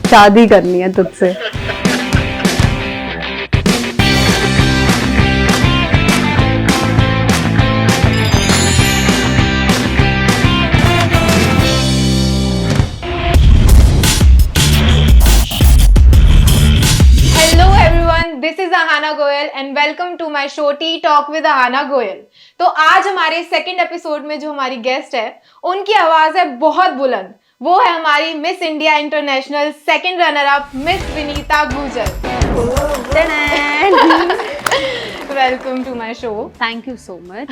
शादी करनी है तुझसे। This is Ahana Goyal and welcome to my show tea talk with Ahana Goyal. तो आज हमारे सेकंड एपिसोड में जो हमारी गेस्ट है उनकी आवाज है बहुत बुलंद। वो है हमारी Miss India International second runner up Miss Vinita Gujar. Welcome to my show. Thank you so much.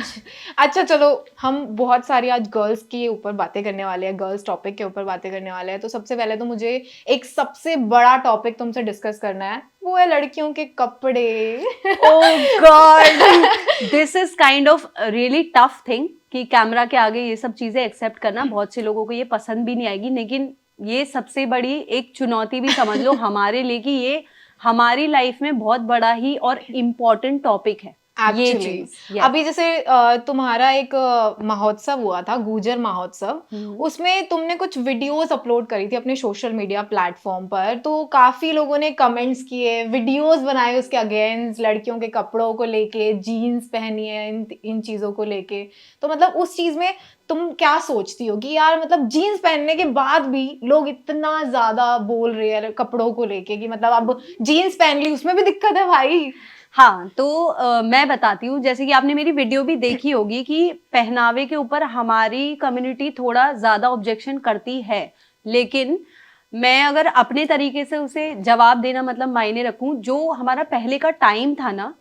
अच्छा चलो, हम बहुत सारी आज गर्ल्स के ऊपर बातें करने वाले हैं, गर्ल्स टॉपिक के ऊपर बातें करने वाले हैं। तो सबसे पहले तो मुझे एक सबसे बड़ा टॉपिक तुमसे डिस्कस करना है, वो है लड़कियों के कपड़े। Oh God, this is kind of really tough thing कि कैमरा के आगे ये सब चीजें एक्सेप्ट करना। बहुत से लोगों को ये पसंद भी नहीं आएगी, लेकिन ये सबसे बड़ी एक चुनौती भी समझ लो हमारे लिए कि ये हमारी लाइफ में बहुत बड़ा ही और इम्पोर्टेंट टॉपिक है। ये चीज अभी जैसे तुम्हारा एक महोत्सव हुआ था, गुजर महोत्सव, उसमें तुमने कुछ वीडियोस अपलोड करी थी अपने सोशल मीडिया प्लेटफॉर्म पर। तो काफी लोगों ने कमेंट्स किए, वीडियोस बनाए उसके अगेंस्ट, लड़कियों के कपड़ों को लेके, जीन्स पहनी है, इन चीजों को लेके। तो मतलब उस चीज में तुम क्या सोचती हो कि यार मतलब जीन्स पहनने के बाद भी लोग इतना ज्यादा बोल रहे हैं कपड़ों को लेके कि मतलब अब जीन्स पहन ली उसमें भी दिक्कत है भाई। हाँ, तो मैं बताती हूँ, जैसे कि आपने मेरी वीडियो भी देखी होगी कि पहनावे के ऊपर हमारी कम्युनिटी थोड़ा ज्यादा ऑब्जेक्शन करती है, लेकिन मैं अगर अपने तरीके से उसे जवाब देना मतलब मायने रखूं, जो हमारा पहले का टाइम था ना,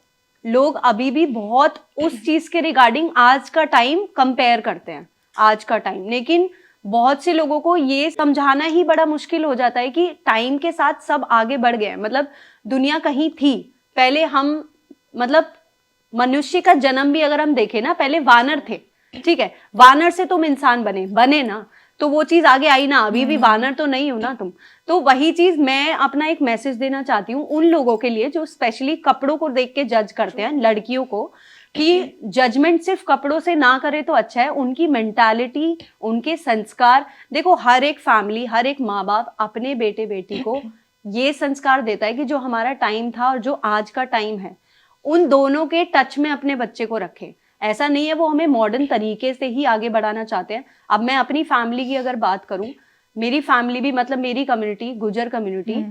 लोग अभी भी बहुत उस चीज के रिगार्डिंग आज का टाइम कंपेयर करते हैं, आज का टाइम। लेकिन बहुत से लोगों को ये समझाना ही बड़ा मुश्किल हो जाता है कि टाइम के साथ सब आगे बढ़ गए। मतलब दुनिया कहीं थी पहले, हम मतलब मनुष्य का जन्म भी अगर हम देखें ना, पहले वानर थे, ठीक है, वानर से तुम इंसान बने ना, तो वो चीज आगे आई ना, अभी भी वानर तो नहीं हो ना तुम। तो वही चीज मैं अपना एक मैसेज देना चाहती हूँ उन लोगों के लिए जो स्पेशली कपड़ों को देख के जज करते हैं लड़कियों को, कि जजमेंट सिर्फ कपड़ों से ना करे तो अच्छा है, उनकी मेंटालिटी, उनके संस्कार देखो। हर एक फैमिली, हर एक माँ बाप अपने बेटे बेटी को ये संस्कार देता है कि जो हमारा टाइम था और जो आज का टाइम है, उन दोनों के टच में अपने बच्चे को रखें। ऐसा नहीं है वो हमें मॉडर्न तरीके से ही आगे बढ़ाना चाहते हैं। अब मैं अपनी फैमिली की अगर बात करूं, मेरी फैमिली भी मतलब मेरी कम्युनिटी, गुजर कम्युनिटी,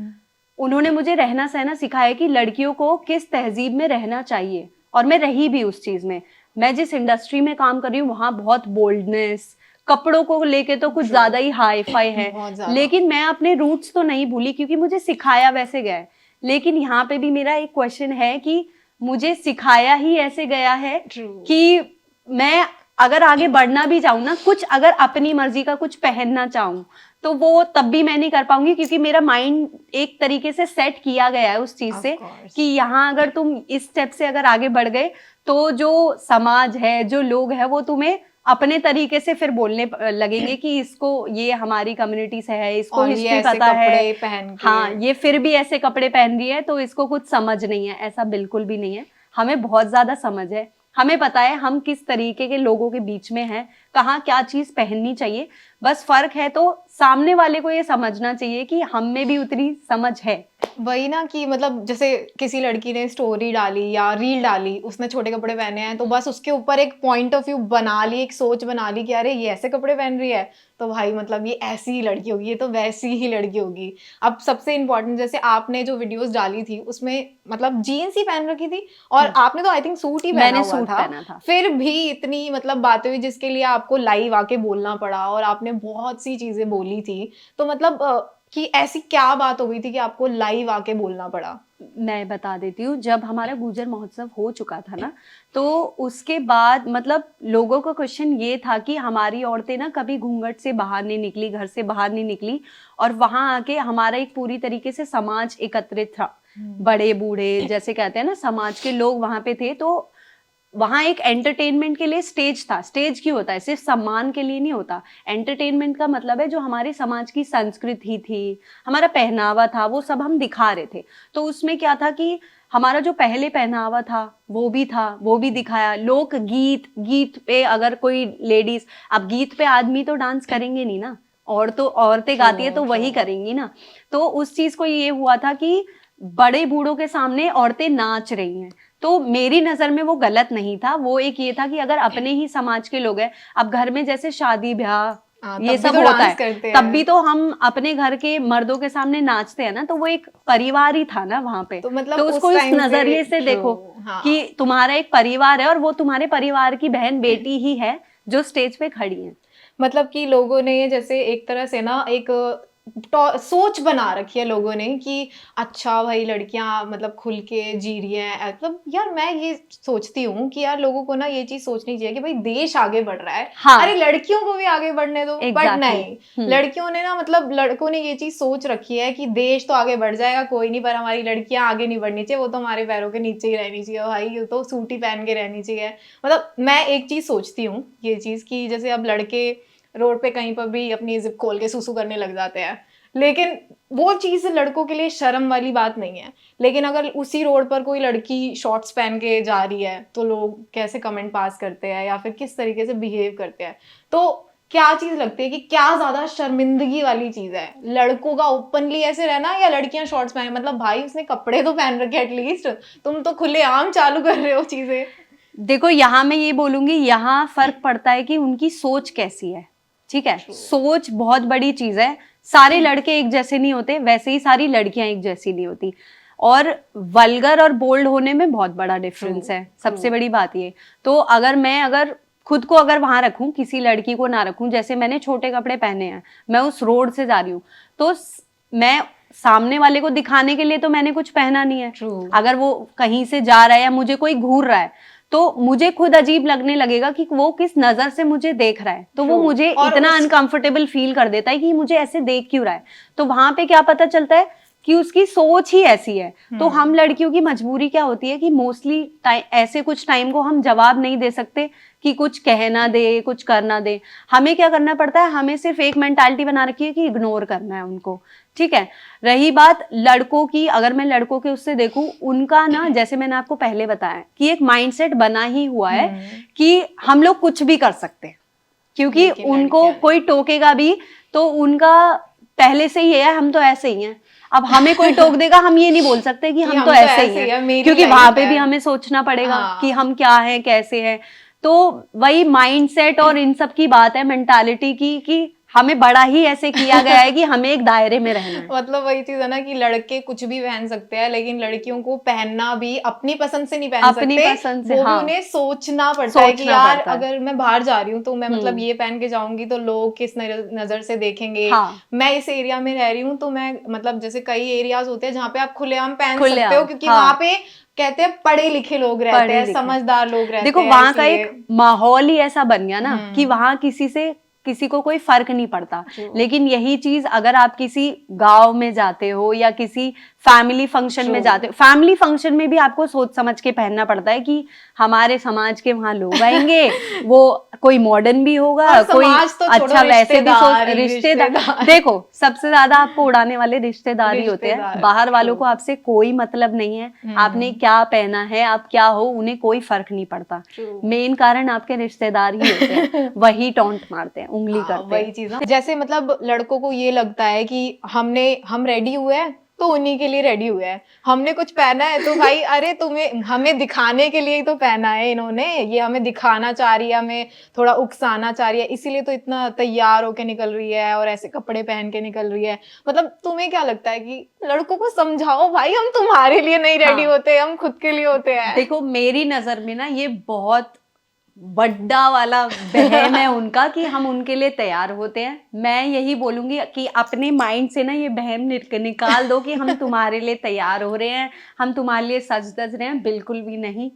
उन्होंने मुझे रहना सहना सिखाया कि लड़कियों को किस तहजीब में रहना चाहिए, और मैं रही भी उस चीज में। मैं जिस इंडस्ट्री में काम कर रही हूँ वहां बहुत बोल्डनेस, कपड़ों को लेके तो कुछ ज्यादा ही हाई फाई है, लेकिन मैं अपने रूट्स तो नहीं भूली क्योंकि मुझे सिखाया वैसे गया है। लेकिन यहाँ पे भी मेरा एक क्वेश्चन है कि मुझे सिखाया ही ऐसे गया है कि मैं अगर आगे बढ़ना भी चाहूँ ना, कुछ अगर अपनी मर्जी का कुछ पहनना चाहूँ तो वो तब भी मैं नहीं कर पाऊंगी, क्योंकि मेरा माइंड एक तरीके से सेट किया गया है उस चीज से कि यहाँ अगर तुम इस स्टेप से अगर आगे बढ़ गए तो जो समाज है, जो लोग हैं, वो तुम्हें अपने तरीके से फिर बोलने लगेंगे कि इसको, ये हमारी कम्युनिटी से है, इसको हिस्ट्री पता है, हाँ ये फिर भी ऐसे कपड़े पहन रही है तो इसको कुछ समझ नहीं है। ऐसा बिल्कुल भी नहीं है, हमें बहुत ज्यादा समझ है, हमें पता है हम किस तरीके के लोगों के बीच में हैं, कहाँ क्या चीज पहननी चाहिए। बस फर्क है तो सामने वाले को ये समझना चाहिए कि हम में भी उतनी समझ है। वही ना कि मतलब जैसे किसी लड़की ने स्टोरी डाली या रील डाली, उसने छोटे कपड़े पहने हैं, तो बस उसके ऊपर एक पॉइंट ऑफ व्यू बना ली, एक सोच बना ली कि अरे ये ऐसे कपड़े पहन रही है तो भाई मतलब ये ऐसी ही लड़की होगी, ये तो वैसी ही लड़की होगी। अब सबसे इम्पोर्टेंट, जैसे आपने जो वीडियोस डाली थी उसमें मतलब जीन्स ही पहन रखी थी और आपने तो आई थिंक सूट ही पहना हुआ था, फिर भी इतनी मतलब बातें हुई जिसके लिए आपको लाइव आके बोलना पड़ा और आपने बहुत सी चीजें बोली थी। तो मतलब कि ऐसी क्या बात हो गई थी कि आपको लाइव आके बोलना पड़ा? मैं बता देती हूँ, जब हमारा गुजर महोत्सव हो चुका था ना, तो उसके बाद मतलब लोगों का क्वेश्चन ये था कि हमारी औरतें ना कभी घूंघट से बाहर नहीं निकली, घर से बाहर नहीं निकली, और वहां आके हमारा एक पूरी तरीके से समाज एकत्रित था, बड़े बूढ़े जैसे कहते हैं ना, समाज के लोग वहां पे थे। तो वहां एक एंटरटेनमेंट के लिए स्टेज था। स्टेज क्यों होता है? सिर्फ सम्मान के लिए नहीं होता। एंटरटेनमेंट का मतलब है जो हमारे समाज की संस्कृति थी, हमारा पहनावा था, वो सब हम दिखा रहे थे। तो उसमें क्या था कि हमारा जो पहले पहनावा था वो भी था, वो भी दिखाया। लोक गीत, गीत पे अगर कोई लेडीज, अब गीत पे आदमी तो डांस करेंगे नहीं ना, और तो औरतें गाती है तो True, वही true. करेंगी ना। तो उस चीज को ये हुआ था कि बड़े बूढ़ों के सामने औरतें नाच रही हैं, तो मेरी नजर में वो गलत नहीं था। वो एक ये था कि अगर अपने ही समाज के लोग हैं, अब घर में जैसे शादी ब्याह हाँ, ये तब भी सब तो होता डांस है, करते तब हैं। भी तो हम अपने घर के मर्दों के सामने नाचते हैं ना, तो वो एक परिवार ही था ना वहां पे। तो मतलब तो उस उसको इस टाइम पे नजरिए से देखो ट्रू, हाँ। कि तुम्हारा एक परिवार है और वो तुम्हारे परिवार की बहन बेटी ही है जो स्टेज पे खड़ी है। मतलब कि लोगों ने जैसे एक तरह से ना एक सोच बना रखी है लोगों ने कि अच्छा भाई लड़कियां मतलब खुल के जी रही हैं। मतलब यार मैं ये सोचती हूँ कि यार लोगों को ना ये चीज सोचनी चाहिए कि भाई देश आगे बढ़ रहा है, हाँ अरे लड़कियों को भी आगे बढ़ने दो। बट एग्जैक्टली नहीं, लड़कियों ने ना मतलब लड़कों ने ये चीज सोच रखी है कि देश तो आगे बढ़ जाएगा कोई नहीं, पर हमारी लड़कियां आगे नहीं बढ़नी चाहिए, वो तो हमारे पैरों के नीचे ही रहनी चाहिए भाई, ये तो सूट ही पहन के रहनी चाहिए। मतलब मैं एक चीज सोचती हूँ ये चीज कि जैसे अब लड़के रोड पे कहीं पर भी अपनी जिप खोल के सुसु करने लग जाते हैं, लेकिन वो चीज लड़कों के लिए शर्म वाली बात नहीं है। लेकिन अगर उसी रोड पर कोई लड़की शॉर्ट्स पहन के जा रही है तो लोग कैसे कमेंट पास करते हैं या फिर किस तरीके से बिहेव करते हैं। तो क्या चीज लगती है कि क्या ज्यादा शर्मिंदगी वाली चीज है, लड़कों का ओपनली ऐसे रहना या लड़कियां शॉर्ट्स पहने? मतलब भाई उसने कपड़े तो पहन रखे एटलीस्ट, तुम तो खुलेआम चालू कर रहे हो चीजें। देखो यहाँ मैं ये बोलूंगी, यहाँ फर्क पड़ता है कि उनकी सोच कैसी है। ठीक है, True. सोच बहुत बड़ी चीज है। सारे लड़के एक जैसे नहीं होते, वैसे ही सारी लड़कियां एक जैसी नहीं होती। और वल्गर और बोल्ड होने में बहुत बड़ा डिफरेंस है, सबसे बड़ी बात ये। तो अगर खुद को अगर वहां रखूं, किसी लड़की को ना रखूं, जैसे मैंने छोटे कपड़े पहने हैं, मैं उस रोड से जा रही हूँ, तो मैं सामने वाले को दिखाने के लिए तो मैंने कुछ पहना नहीं है। True. अगर वो कहीं से जा रहा है या मुझे कोई घूर रहा है, तो मुझे खुद अजीब लगने लगेगा कि वो किस नजर से मुझे देख रहा है। तो वो True. मुझे और इतना उस अनकंफर्टेबल फील कर देता है कि मुझे ऐसे देख क्यों रहा है। तो वहां पे क्या पता चलता है कि उसकी सोच ही ऐसी है। तो हम लड़कियों की मजबूरी क्या होती है कि मोस्टली ऐसे कुछ टाइम को हम जवाब नहीं दे सकते कि कुछ कहना दे, कुछ करना दे। हमें क्या करना पड़ता है, हमें सिर्फ एक मेंटालिटी बना रखी है कि इग्नोर करना है उनको। ठीक है, रही बात लड़कों की, अगर मैं लड़कों के उससे देखूं, उनका ना, जैसे मैंने आपको पहले बताया कि एक माइंडसेट बना ही हुआ है कि हम लोग कुछ भी कर सकते हैं, क्योंकि लेकिन उनको लड़कियां कोई टोकेगा भी तो उनका पहले से ही है हम तो ऐसे ही हैं। अब हमें कोई टोक देगा, हम ये नहीं बोल सकते कि हम तो ऐसे ही हैं, मेरी क्योंकि लाइफ वहां पे है। भी हमें सोचना पड़ेगा कि हाँ। हम क्या हैं, कैसे हैं। तो वही माइंडसेट और इन सब की बात है, मेंटालिटी की, कि हमें बड़ा ही ऐसे किया गया है कि हमें एक दायरे में रहना है। मतलब वही चीज है ना कि लड़के कुछ भी पहन सकते हैं, लेकिन लड़कियों को पहनना भी अपनी पसंद से नहीं पहन अपनी सकते, पसंद से, वो भी हाँ, उन्हें सोचना पड़ता है कि सोचना यार पड़ता है। अगर मैं बाहर जा रही हूँ तो मैं मतलब हम्म, ये पहन के जाऊंगी तो लोग किस नजर से देखेंगे। हाँ, मैं इस एरिया में रह रही हूँ तो मैं मतलब जैसे कई एरियाज होते हैं जहाँ पे आप खुलेआम पहन सकते हो, खुलेआम, क्योंकि हाँ, वहां पे कहते हैं पढ़े लिखे लोग रहते पढ़े हैं, लिखे। समझदार लोग रहते देखो हैं, वहां का इसलिए। एक माहौल ही ऐसा बन गया ना कि हम्म। वहां किसी को कोई फर्क नहीं पड़ता। True. लेकिन यही चीज अगर आप किसी गांव में जाते हो या किसी फैमिली फंक्शन में True. जाते हो, फैमिली फंक्शन में भी आपको सोच समझ के पहनना पड़ता है कि हमारे समाज के वहां लोग आएंगे, वो कोई मॉडर्न भी होगा, और कोई समाज तो छोड़ो, अच्छा वैसे भी सोच, रिश्तेदार ही रिश्तेदार देखो सबसे ज्यादा आपको उड़ाने वाले रिश्तेदार ही होते हैं। रिश्तेदार। बाहर वालों True. को आपसे कोई मतलब नहीं है, आपने क्या पहना है, आप क्या हो, उन्हें कोई फर्क नहीं पड़ता। True. मेन कारण आपके रिश्तेदार ही होते हैं, वही टॉन्ट मारते हैं, उंगली हाँ, करते वही हैं। चीज ना, जैसे मतलब लड़कों को ये लगता है कि हम रेडी हुए हैं तो उन्हीं के लिए रेडी हुए हैं, हमने कुछ पहना है तो भाई अरे तुम्हें हमें दिखाने के लिए ही तो पहना है इन्होंने, ये हमें दिखाना चाह रही है, हमें थोड़ा उकसाना चाह रही है, इसीलिए तो इतना तैयार होके निकल रही है और ऐसे कपड़े पहन के निकल रही है। मतलब तुम्हें क्या लगता है कि लड़कों को समझाओ भाई हम तुम्हारे लिए नहीं रेडी हाँ, होते, हम खुद के लिए होते हैं। देखो मेरी नजर में ना ये बहुत बड्डा वाला वहम है उनका कि हम उनके लिए तैयार होते हैं। मैं यही बोलूंगी कि अपने माइंड से ना ये वहम निकाल दो कि हम तुम्हारे लिए तैयार हो रहे हैं, हम तुम्हारे लिए सज धज रहे हैं, बिल्कुल भी नहीं।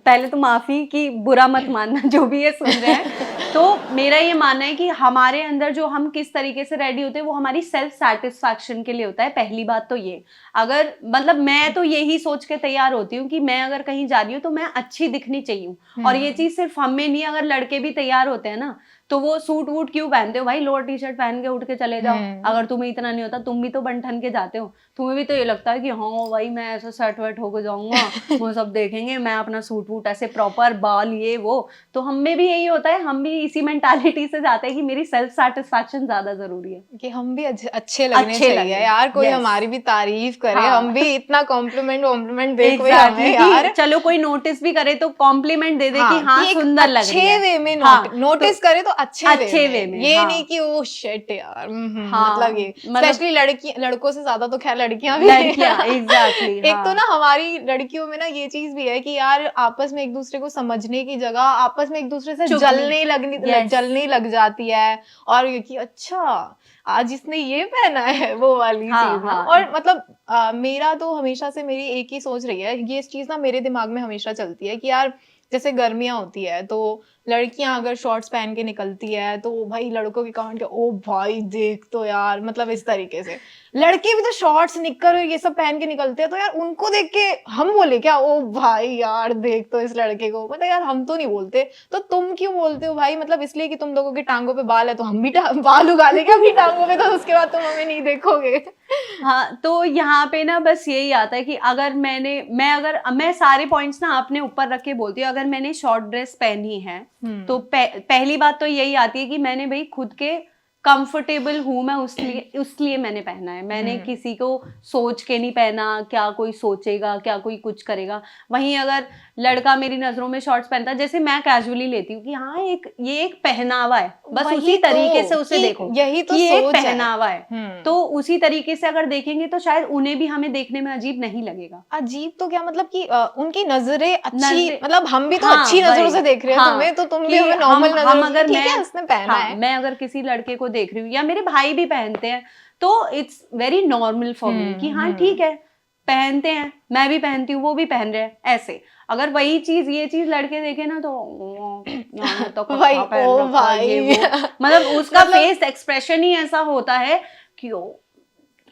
पहले तो माफी कि बुरा मत मानना जो भी ये सुन रहे हैं। तो मेरा ये मानना है कि हमारे अंदर जो हम किस तरीके से रेडी होते हैं वो हमारी सेल्फ सेटिस्फैक्शन के लिए होता है। पहली बात तो ये, अगर मतलब मैं तो यही सोच के तैयार होती हूँ कि मैं अगर कहीं जा रही हूँ तो मैं अच्छी दिखनी चाहिए। और ये चीज सिर्फ हम में नहीं, अगर लड़के भी तैयार होते हैं ना तो वो सूट वूट क्यों पहनते हो भाई, लोअर टी शर्ट पहन के उठ के चले जाओ। अगर तुम्हें इतना नहीं होता, तुम भी तो बन ठन के जाते हो, तुम्हें भी तो ये लगता है कि हाँ भाई मैं ऐसा सेट वेट होके जाऊंगा, वो सब देखेंगे, मैं अपना सूट वूट ऐसे प्रॉपर, बाल ये वो। तो हम में भी यही होता है, हम भी इसी मेंटालिटी से जाते हैं कि मेरी सेल्फ सेटिस्फैक्शन ज्यादा जरूरी है, कि हम भी अच्छे लगने अच्छे चाहिए लगे। यार, कोई Yes. हमारी भी तारीफ करे, हाँ। हम भी इतना कॉम्प्लीमेंट दे कोई Exactly, हमें कि यार। चलो कोई नोटिस भी करे तो कॉम्प्लीमेंट दे दे कि हाँ कि एक सुंदर लग रही अच्छे है। वे में हाँ, नोटिस करे तो अच्छे वे में, ये हाँ। नहीं कि ओ शिट यार। हाँ, मतलब ये मतलब स्पेशली लड़कों से ज्यादा तो खैर लड़कियां भी लड़कियां, एग्जैक्टली। एक तो ना हमारी लड़कियों में ना ये चीज भी है कि यार आपस में एक दूसरे को समझने की जगह आपस में एक दूसरे से Yes. जलने लग जाती है, और ये कि अच्छा आज इसने ये पहना है, वो वाली हाँ, चीज ना। हाँ। और मतलब मेरा तो हमेशा से मेरी एक ही सोच रही है, ये चीज ना मेरे दिमाग में हमेशा चलती है कि यार जैसे गर्मियां होती है तो लड़कियां अगर शॉर्ट्स पहन के निकलती है तो भाई लड़कों के कमेंट के ओ भाई देख तो यार, मतलब इस तरीके से। लड़के भी तो शॉर्ट्स निक्कर और ये सब पहन के निकलते हैं, तो यार उनको देख के हम बोले क्या ओ भाई यार देख तो इस लड़के को, मतलब यार हम तो नहीं बोलते, तो तुम क्यों बोलते हो भाई? मतलब इसलिए कि तुम लोगों की टांगों पे बाल है तो हम भी बाल उगा लेंगे अपनी टांगों पे, तो उसके बाद तुम हमें नहीं देखोगे। हाँ, तो यहाँ पे ना बस यही आता है कि अगर मैं सारे पॉइंट्स ना अपने ऊपर रख के बोलती हूँ। अगर मैंने शॉर्ट ड्रेस पहनी है तो पहली बात तो यही आती है कि मैंने भाई खुद के कंफर्टेबल हूं मैं, उसलिए मैंने पहना है। मैंने किसी को सोच के नहीं पहना, क्या कोई सोचेगा, क्या कोई कुछ करेगा। वहीं अगर लड़का मेरी नजरों में शॉर्ट्स पहनता है, जैसे मैं कैजुअली लेती हूँ कि हाँ ये एक पहनावा है, बस वही उसी तरीके से तो, उसे कि देखो, यही तो कि ये एक सोच है। पहनावा है। तो उसी तरीके से अगर देखेंगे तो शायद उन्हें भी हमें देखने में अजीब नहीं लगेगा। अजीब तो क्या, मतलब कि उनकी नजरें अच्छी, नजरे, मतलब हम भी तो हाँ अच्छी नजरों वही, से देख रहे हैं हाँ, तुम्हें, तो तुम भी कि हमें नॉर्मल हम नजरों से, अगर ठीक है उसने पहना हाँ, है। मैं अगर किसी लड़के को देख रही हूँ या मेरे भाई भी पहनते हैं तो it's very normal for me कि हाँ ठीक है पहनते हैं, मैं भी पहनती हूँ, वो भी पहन रहे हैं ऐसे। अगर वही चीज ये चीज लड़के देखे ना तो यार तो भाई कच्छा पहन ओ रखा है, ये भाई वो, मतलब उसका मतलब फेस एक्सप्रेशन ही ऐसा होता है कि ओ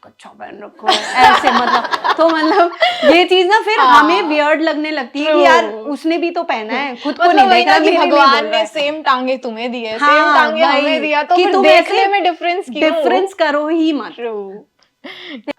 कच्छा पहन रखा है ऐसे, मतलब तो मतलब ये चीज ना फिर हमें वियर्ड लगने लगती है कि यार उसने भी तो पहना है, खुद को नहीं देख रहा, मेरे लिए बोल भगवान रहा ने है। सेम टांगे तुम्हें दी है, सेम हाँ टांगे हमें भाई, दिया, तो कि फिर तुम देखने ऐसे में डिफरेंस क्यों? डिफरेंस करो ही मत। ट्रू।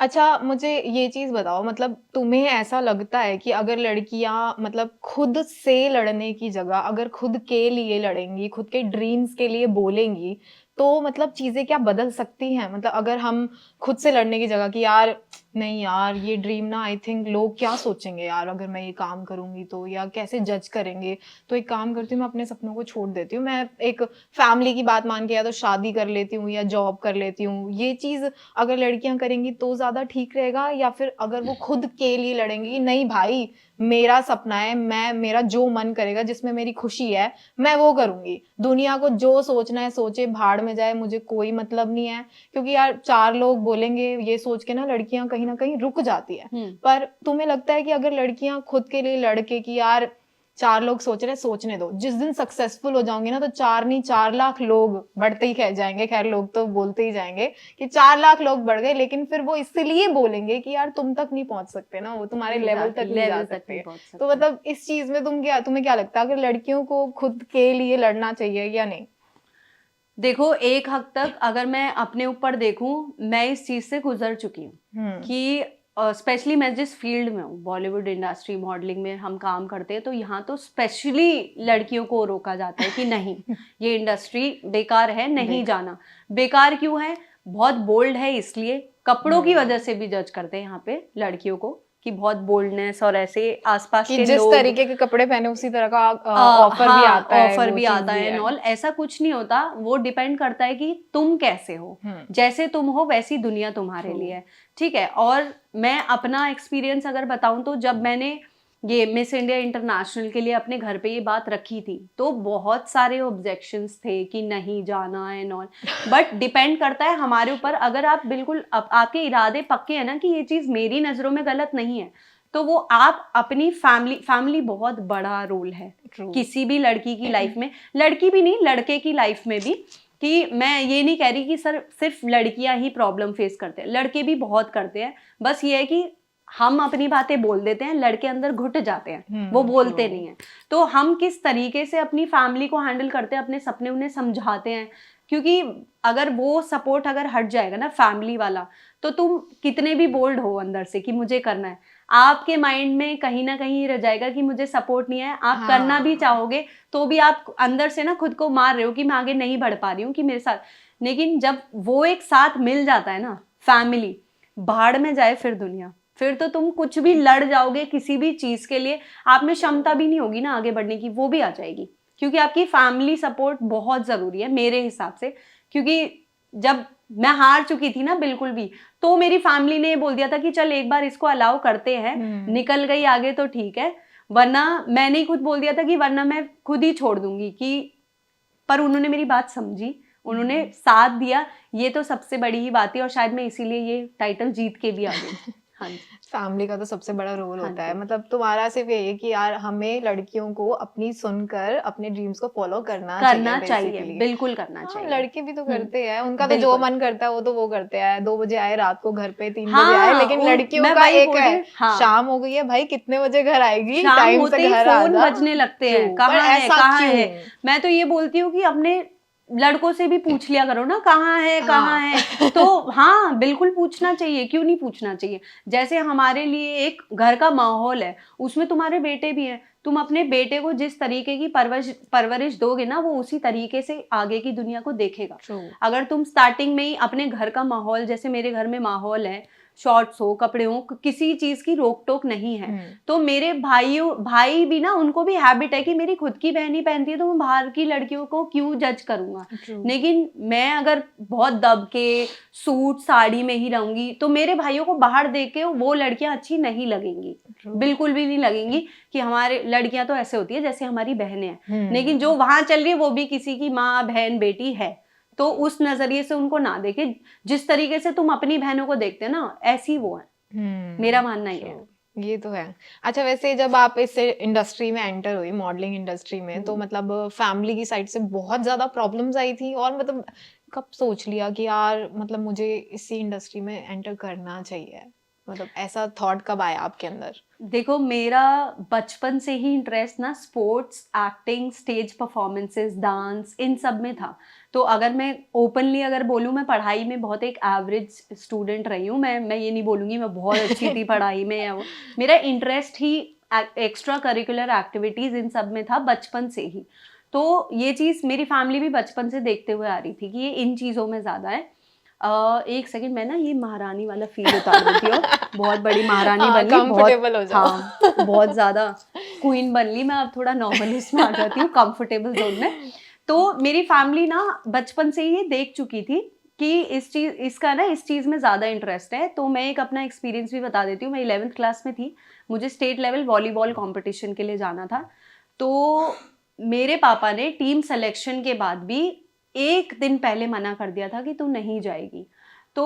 अच्छा मुझे ये चीज बताओ, मतलब तुम्हें ऐसा लगता है कि अगर लड़कियां मतलब खुद से लड़ने की जगह अगर खुद के लिए लड़ेंगी, खुद के ड्रीम्स के लिए बोलेंगी, तो मतलब चीजें क्या बदल सकती हैं? मतलब अगर हम खुद से लड़ने की जगह कि यार नहीं यार ये ड्रीम ना, आई थिंक लोग क्या सोचेंगे यार अगर मैं ये काम करूंगी तो, या कैसे जज करेंगे, तो एक काम करती हूँ मैं अपने सपनों को छोड़ देती हूँ, मैं एक फैमिली की बात मान के या तो शादी कर लेती हूँ या जॉब कर लेती हूँ। ये चीज अगर लड़कियां करेंगी तो ज्यादा ठीक रहेगा, या फिर अगर वो खुद के लिए लड़ेंगी नहीं भाई मेरा सपना है, मैं मेरा जो मन करेगा जिसमें मेरी खुशी है मैं वो करूंगी, दुनिया को जो सोचना है सोचे, भाड़ में जाए, मुझे कोई मतलब नहीं है। क्योंकि यार चार लोग बोलेंगे ये सोच के ना लड़कियां कहीं ना कहीं रुक जाती है। पर तुम्हें लगता है कि अगर लड़कियां खुद के लिए लड़के कि यार चार लोग सोच रहे हैं, सोचने दो, जिस दिन सक्सेसफुल हो जाऊंगी ना तो 4 लोग बढ़ते ही कह जाएंगे, खैर लोग तो बोलते ही जाएंगे कि 4 लाख लोग बढ़ गए, लेकिन फिर वो इसलिए बोलेंगे कि यार तुम तक नहीं पहुंच सकते ना, वो तुम्हारे लेवल तक नहीं जा सकते। तो मतलब इस चीज में तुम्हें क्या लगता है, अगर लड़कियों को खुद के लिए लड़ना चाहिए या नहीं? देखो एक हद तक अगर मैं अपने ऊपर देखूं, मैं इस चीज से गुजर चुकी हूँ कि स्पेशली मैं जिस फील्ड में हूँ, बॉलीवुड इंडस्ट्री मॉडलिंग में हम काम करते हैं, तो यहाँ तो स्पेशली लड़कियों को रोका जाता है कि नहीं ये इंडस्ट्री बेकार है, नहीं जाना। बेकार क्यों है? बहुत बोल्ड है, इसलिए कपड़ों की वजह से भी जज करते हैं यहाँ पे लड़कियों को कि बहुत बोल्डनेस, और ऐसे आसपास के जिस लोग तरीके के कपड़े पहने उसी तरह का ऑफर भी हाँ, आता है, ऑफर वो भी चीज आता भी है एंड ऑल। ऐसा कुछ नहीं होता, वो डिपेंड करता है कि तुम कैसे हो, जैसे तुम हो वैसी दुनिया तुम्हारे लिए है, ठीक है। और मैं अपना एक्सपीरियंस अगर बताऊं तो जब मैंने ये मिस इंडिया इंटरनेशनल के लिए अपने घर पे ये बात रखी थी तो बहुत सारे ऑब्जेक्शंस थे कि नहीं जाना एंड ऑल, बट डिपेंड करता है हमारे ऊपर। अगर आप बिल्कुल आपके इरादे पक्के हैं ना कि ये चीज मेरी नजरों में गलत नहीं है, तो वो आप अपनी फैमिली बहुत बड़ा रोल है किसी भी लड़की की लाइफ में, लड़की भी नहीं लड़के की लाइफ में भी। कि मैं ये नहीं कह रही कि सिर्फ लड़कियां ही प्रॉब्लम फेस करते हैं, लड़के भी बहुत करते हैं, बस ये है कि हम अपनी बातें बोल देते हैं, लड़के अंदर घुट जाते हैं, वो बोलते true. नहीं है। तो हम किस तरीके से अपनी फैमिली को हैंडल करते हैं, अपने सपने उन्हें समझाते हैं, क्योंकि अगर वो सपोर्ट अगर हट जाएगा ना फैमिली वाला, तो तुम कितने भी बोल्ड हो अंदर से कि मुझे करना है, आपके माइंड में कहीं ना कहीं रह जाएगा कि मुझे सपोर्ट नहीं है। आप करना भी हाँ चाहोगे तो भी आप अंदर से ना खुद को मार रहे हो कि मैं आगे नहीं बढ़ पा रही हूँ कि मेरे साथ। लेकिन जब वो एक साथ मिल जाता है ना, फैमिली, भाड़ में जाए फिर दुनिया, फिर तो तुम कुछ भी लड़ जाओगे किसी भी चीज के लिए, आप में क्षमता भी नहीं होगी ना आगे बढ़ने की, वो भी आ जाएगी, क्योंकि आपकी फैमिली सपोर्ट बहुत जरूरी है मेरे हिसाब से। क्योंकि जब मैं हार चुकी थी ना बिल्कुल भी, तो मेरी फैमिली ने ये बोल दिया था कि चल एक बार इसको अलाउ करते हैं, निकल गई आगे तो ठीक है, वरना मैंने ही खुद बोल दिया था कि वरना मैं खुद ही छोड़ दूंगी कि, पर उन्होंने मेरी बात समझी, उन्होंने साथ दिया, ये तो सबसे बड़ी ही बात है, और शायद मैं इसीलिए ये टाइटल जीत के भी आ गई। हाँ जी। फैमिली का तो सबसे बड़ा रोल हाँ होता है। जी। मतलब तुम्हारा सिर्फ यही है कि यार हमें लड़कियों को अपनी सुनकर अपने ड्रीम्स को फॉलो करना करना चाहिए चाहिए, बेसिकली। बिल्कुल करना हाँ चाहिए। लड़के भी तो करते हैं, उनका तो जो बिल्कुल। मन करता है वो करते हैं। 2 बजे आए रात को घर पे, 3 बजे आए, हाँ, लेकिन लड़कियों मैं का वही एक बोल है रही हूँ, हाँ, शाम हो गई है भाई, कितने बजे घर आएगी, शाम टाइम से होते ही घर आ फोन जा। बजने लगते हैं, ट्रू, पर कहाँ है ऐसा कहाँ क्यों? है। मैं तो ये बोलती हूँ कि अपने लड़कों से भी पूछ लिया करो ना, कहाँ है कहाँ हाँ है। तो हाँ, बिल्कुल पूछना चाहिए, क्यों नहीं पूछना चाहिए। जैसे हमारे लिए एक घर का माहौल है, उसमें तुम्हारे बेटे भी हैं, तुम अपने बेटे को जिस तरीके की परवरिश दोगे ना, वो उसी तरीके से आगे की दुनिया को देखेगा। ट्रू। अगर तुम स्टार्टिंग में ही अपने घर का माहौल, जैसे मेरे घर में माहौल है, शॉर्ट्स हो, कपड़े हो, किसी चीज की रोक टोक नहीं है, तो मेरे भाई भी ना, उनको भी हैबिट है कि मेरी खुद की बहन ही पहनती है तो मैं बाहर की लड़कियों को क्यों जज करूंगा। ट्रू। लेकिन मैं अगर बहुत दब के सूट साड़ी में ही रहूंगी, तो मेरे भाइयों को बाहर देख के वो लड़कियां अच्छी नहीं लगेंगी, बिल्कुल भी नहीं लगेंगी, कि हमारे लड़कियां तो ऐसे होती है जैसे हमारी बहनें हैं, लेकिन जो वहां चल रही है वो भी किसी की माँ बहन बेटी है। तो उस नजरिए से उनको ना देखे, जिस तरीके से तुम अपनी बहनों को देखते हैं ना, ऐसी वो है, मेरा मानना ये है। ये तो है। अच्छा वैसे जब आप इस इंडस्ट्री में एंटर हुई, मॉडलिंग इंडस्ट्री में, तो मतलब फैमिली की साइड से बहुत ज्यादा प्रॉब्लम्स आई थी, और मतलब कब सोच लिया कि यार मतलब मुझे इसी इंडस्ट्री में एंटर करना चाहिए, मतलब ऐसा थॉट कब आया आपके अंदर? देखो, मेरा बचपन से ही इंटरेस्ट ना sports, acting, stage performances, dance, इन सब में था। तो अगर मैं ओपनली अगर बोलूँ, मैं पढ़ाई में बहुत एक एवरेज स्टूडेंट रही हूँ। मैं ये नहीं बोलूँगी मैं बहुत अच्छी थी पढ़ाई में या वो, मेरा इंटरेस्ट ही एक्स्ट्रा करिकुलर एक्टिविटीज़ इन सब में था बचपन से ही। तो ये चीज़ मेरी फैमिली भी बचपन से देखते हुए आ रही थी कि ये इन चीज़ों में ज़्यादा है। एक सेकंड, मैं ना ये महारानी वाला फील उतार देती हूँ, बहुत बड़ी महारानी हाँ, बन ली, बहुत, कंफर्टेबल हो जाओ। हाँ, बहुत ज्यादा क्वीन बन ली मैं, अब थोड़ा नॉर्मल इसमें आ जाती हूँ, कंफर्टेबल जोन में। तो मेरी फैमिली ना बचपन से ही देख चुकी थी कि इसका ना इस चीज में ज्यादा इंटरेस्ट है। तो मैं एक अपना एक्सपीरियंस भी बता देती हूँ। मैं 11th क्लास में थी, मुझे स्टेट लेवल वॉलीबॉल कंपटीशन के लिए जाना था। तो मेरे पापा ने टीम सिलेक्शन के बाद भी एक दिन पहले मना कर दिया था कि तू नहीं जाएगी। तो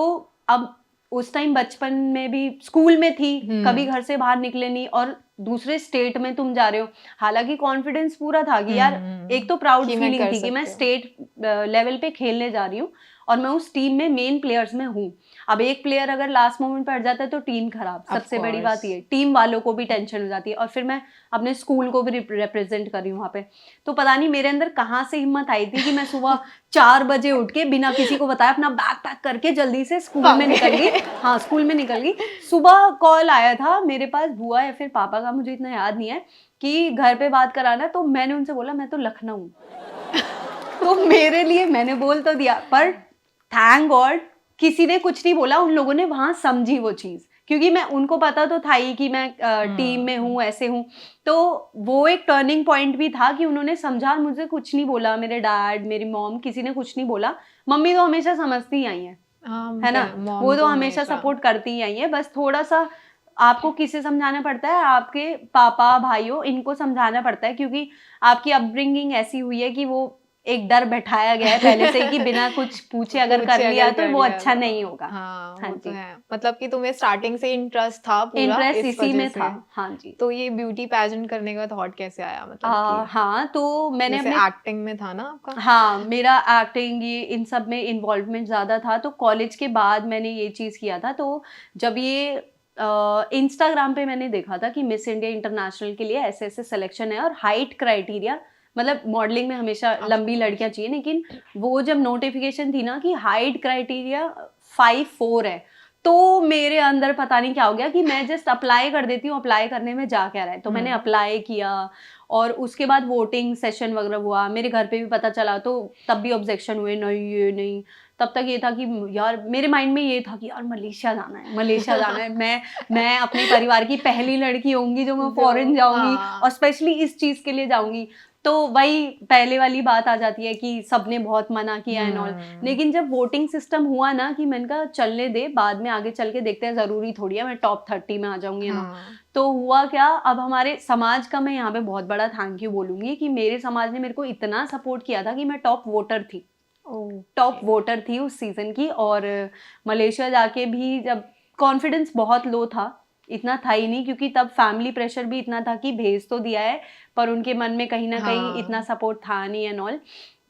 अब उस टाइम बचपन में भी स्कूल में थी, कभी घर से बाहर निकले नहीं, और दूसरे स्टेट में तुम जा रहे हो। हालांकि कॉन्फिडेंस पूरा था कि यार, एक तो प्राउड कि मैं फीलिंग कर थी कि मैं सकती हूँ। स्टेट लेवल पे खेलने जा रही हूँ और मैं उस टीम में मेन प्लेयर्स में हूँ। अब एक प्लेयर अगर लास्ट मोमेंट पे हट जाता है तो टीम खराब, Of सबसे बड़ी course. बात ये, टीम वालों को भी टेंशन हो जाती है, और फिर मैं अपने स्कूल को भी रिप्रेजेंट कर रही हूँ वहाँ पे। तो पता नहीं मेरे अंदर कहाँ से हिम्मत आई थी कि मैं सुबह 4 बजे उठ के बिना किसी को बताए अपना बैग पैक करके जल्दी से स्कूल में निकल गई। हाँ, स्कूल में निकल गई। सुबह कॉल आया था मेरे पास बुआ या फिर पापा का, मुझे इतना याद नहीं है, कि घर पे बात कराना। तो मैंने उनसे बोला मैं तो लखनऊ। तो मेरे लिए मैंने बोल तो दिया, पर थैंक गॉड किसी ने कुछ नहीं बोला। उन लोगों ने वहां समझी वो चीज, क्योंकि मैं, उनको पता तो था ही कि मैं टीम में हूँ, ऐसे हूँ। तो वो एक टर्निंग पॉइंट भी था कि उन्होंने समझा, मुझे कुछ नहीं बोला। मेरे डैड, मेरी मॉम, किसी ने कुछ नहीं बोला। मम्मी तो हमेशा समझती ही आई है ना, वो तो हमेशा सपोर्ट करती ही आई है। बस थोड़ा सा आपको किसे समझाना पड़ता है, आपके पापा भाइयों, इनको समझाना पड़ता है, क्योंकि आपकी अपब्रिंगिंग ऐसी हुई है कि वो एक डर बैठाया गया है पहले से ही कि बिना कुछ पूछे अगर कर लिया तो वो अच्छा नहीं होगा। हाँ, हाँ वो तो जी, है। मतलब कि तुम्हें स्टार्टिंग से इंटरेस्ट था पूरा इंटरेस्ट इस इसी वजह में से। था। हाँ जी। तो ये ब्यूटी पेजेंट करने का थॉट कैसे आया, मतलब कि हाँ, तो मैंने जैसे अपने, एक्टिंग में था ना आपका? हाँ, मेरा एक्टिंग ये इन सब में इन्वॉल्वमेंट ज़्यादा था। तो कॉलेज के बाद मैंने ये चीज़ किया था। तो जब ये इंस्टाग्राम पे मैंने देखा था कि मिस इंडिया इंटरनेशनल के लिए ऐसे ऐसे सिलेक्शन है और हाइट क्राइटेरिया, मतलब मॉडलिंग में हमेशा लंबी लड़कियां चाहिए, लेकिन वो जब नोटिफिकेशन थी ना कि हाइट क्राइटेरिया 5'4" है, तो मेरे अंदर पता नहीं क्या हो गया कि मैं जस्ट अप्लाई कर देती हूँ, अप्लाई करने में जा क्या रहा है। तो मैंने अप्लाई किया और उसके बाद वोटिंग सेशन वगैरह हुआ, मेरे घर पे भी पता चला, तो तब भी ऑब्जेक्शन हुए, नहीं ये नहीं। तब तक ये था कि यार मेरे माइंड में ये था कि यार मलेशिया जाना है, मलेशिया जाना है, मैं अपने परिवार की पहली लड़की होंगी जो मैं फॉरेन जाऊंगी, और स्पेशली इस चीज के लिए जाऊंगी। तो वही पहले वाली बात आ जाती है कि सबने बहुत मना किया एंड ऑल। लेकिन जब वोटिंग सिस्टम हुआ ना कि मैंने कहा चलने दे, बाद में आगे चल के देखते हैं, जरूरी थोड़ी है मैं टॉप 30 में आ जाऊंगी ना। तो हुआ क्या, अब हमारे समाज का मैं यहाँ पे बहुत बड़ा थैंक यू बोलूंगी कि मेरे समाज ने मेरे को इतना सपोर्ट किया था कि मैं टॉप वोटर थी, टॉप वोटर थी उस सीजन की। और मलेशिया जाके भी जब कॉन्फिडेंस बहुत लो था, इतना था ही नहीं, क्योंकि तब फैमिली प्रेशर भी इतना था कि भेज तो दिया है पर उनके मन में कहीं ना कहीं इतना सपोर्ट था नहीं एंड ऑल।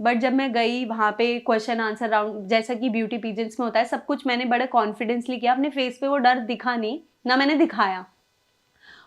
बट जब मैं गई वहाँ पे क्वेश्चन आंसर राउंड जैसा कि ब्यूटी पीजेंट्स में होता है, सब कुछ मैंने बड़े कॉन्फिडेंसली किया, अपने फेस पे वो डर दिखा नहीं ना, मैंने दिखाया।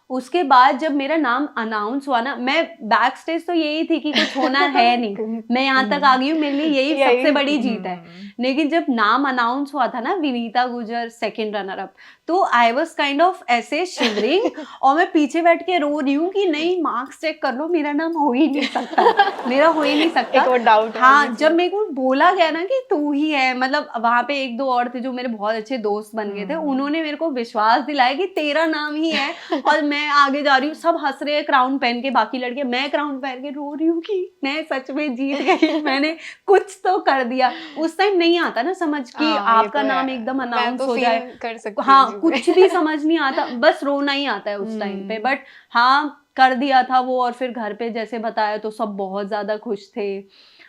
उसके बाद जब मेरा नाम अनाउंस हुआ ना, मैं बैक स्टेज तो यही थी कि कुछ होना है नहीं, मैं यहाँ तक आ गई हूँ, मेरे लिए यही सबसे बड़ी जीत है। लेकिन जब नाम अनाउंस हुआ था ना, विनीता गुजर सेकंड रनर अप, तो आई वाज काइंड ऑफ ऐसे शिवरिंग और मैं पीछे बैठ के रो रही हूँ कि नहीं मार्क्स चेक कर लो, मेरा नाम हो ही नहीं सकता, मेरा हो ही नहीं सकता। एक और डाउट हाँ, जब मेरे को बोला गया ना कि तू ही है, मतलब वहां पे एक दो और थे जो मेरे बहुत अच्छे दोस्त बन गए थे, उन्होंने मेरे को विश्वास दिलाया कि तेरा नाम ही है। और मैं आगे जा रही हूँ, सब हंस रहे हैं क्राउन पहन के, बाकी लड़के, मैं क्राउन पहन के रो रही हूँ कि मैं सच में जीत गई, मैंने कुछ तो कर दिया। उस टाइम नहीं आता ना समझ कि आपका नाम एकदम अनाउंस हो जाए, कर सकती हाँ कुछ भी समझ नहीं आता, बस रोना ही आता है उस टाइम पे। बट हाँ कर दिया था वो, और फिर घर पे जैसे बताया तो सब बहुत ज्यादा खुश थे।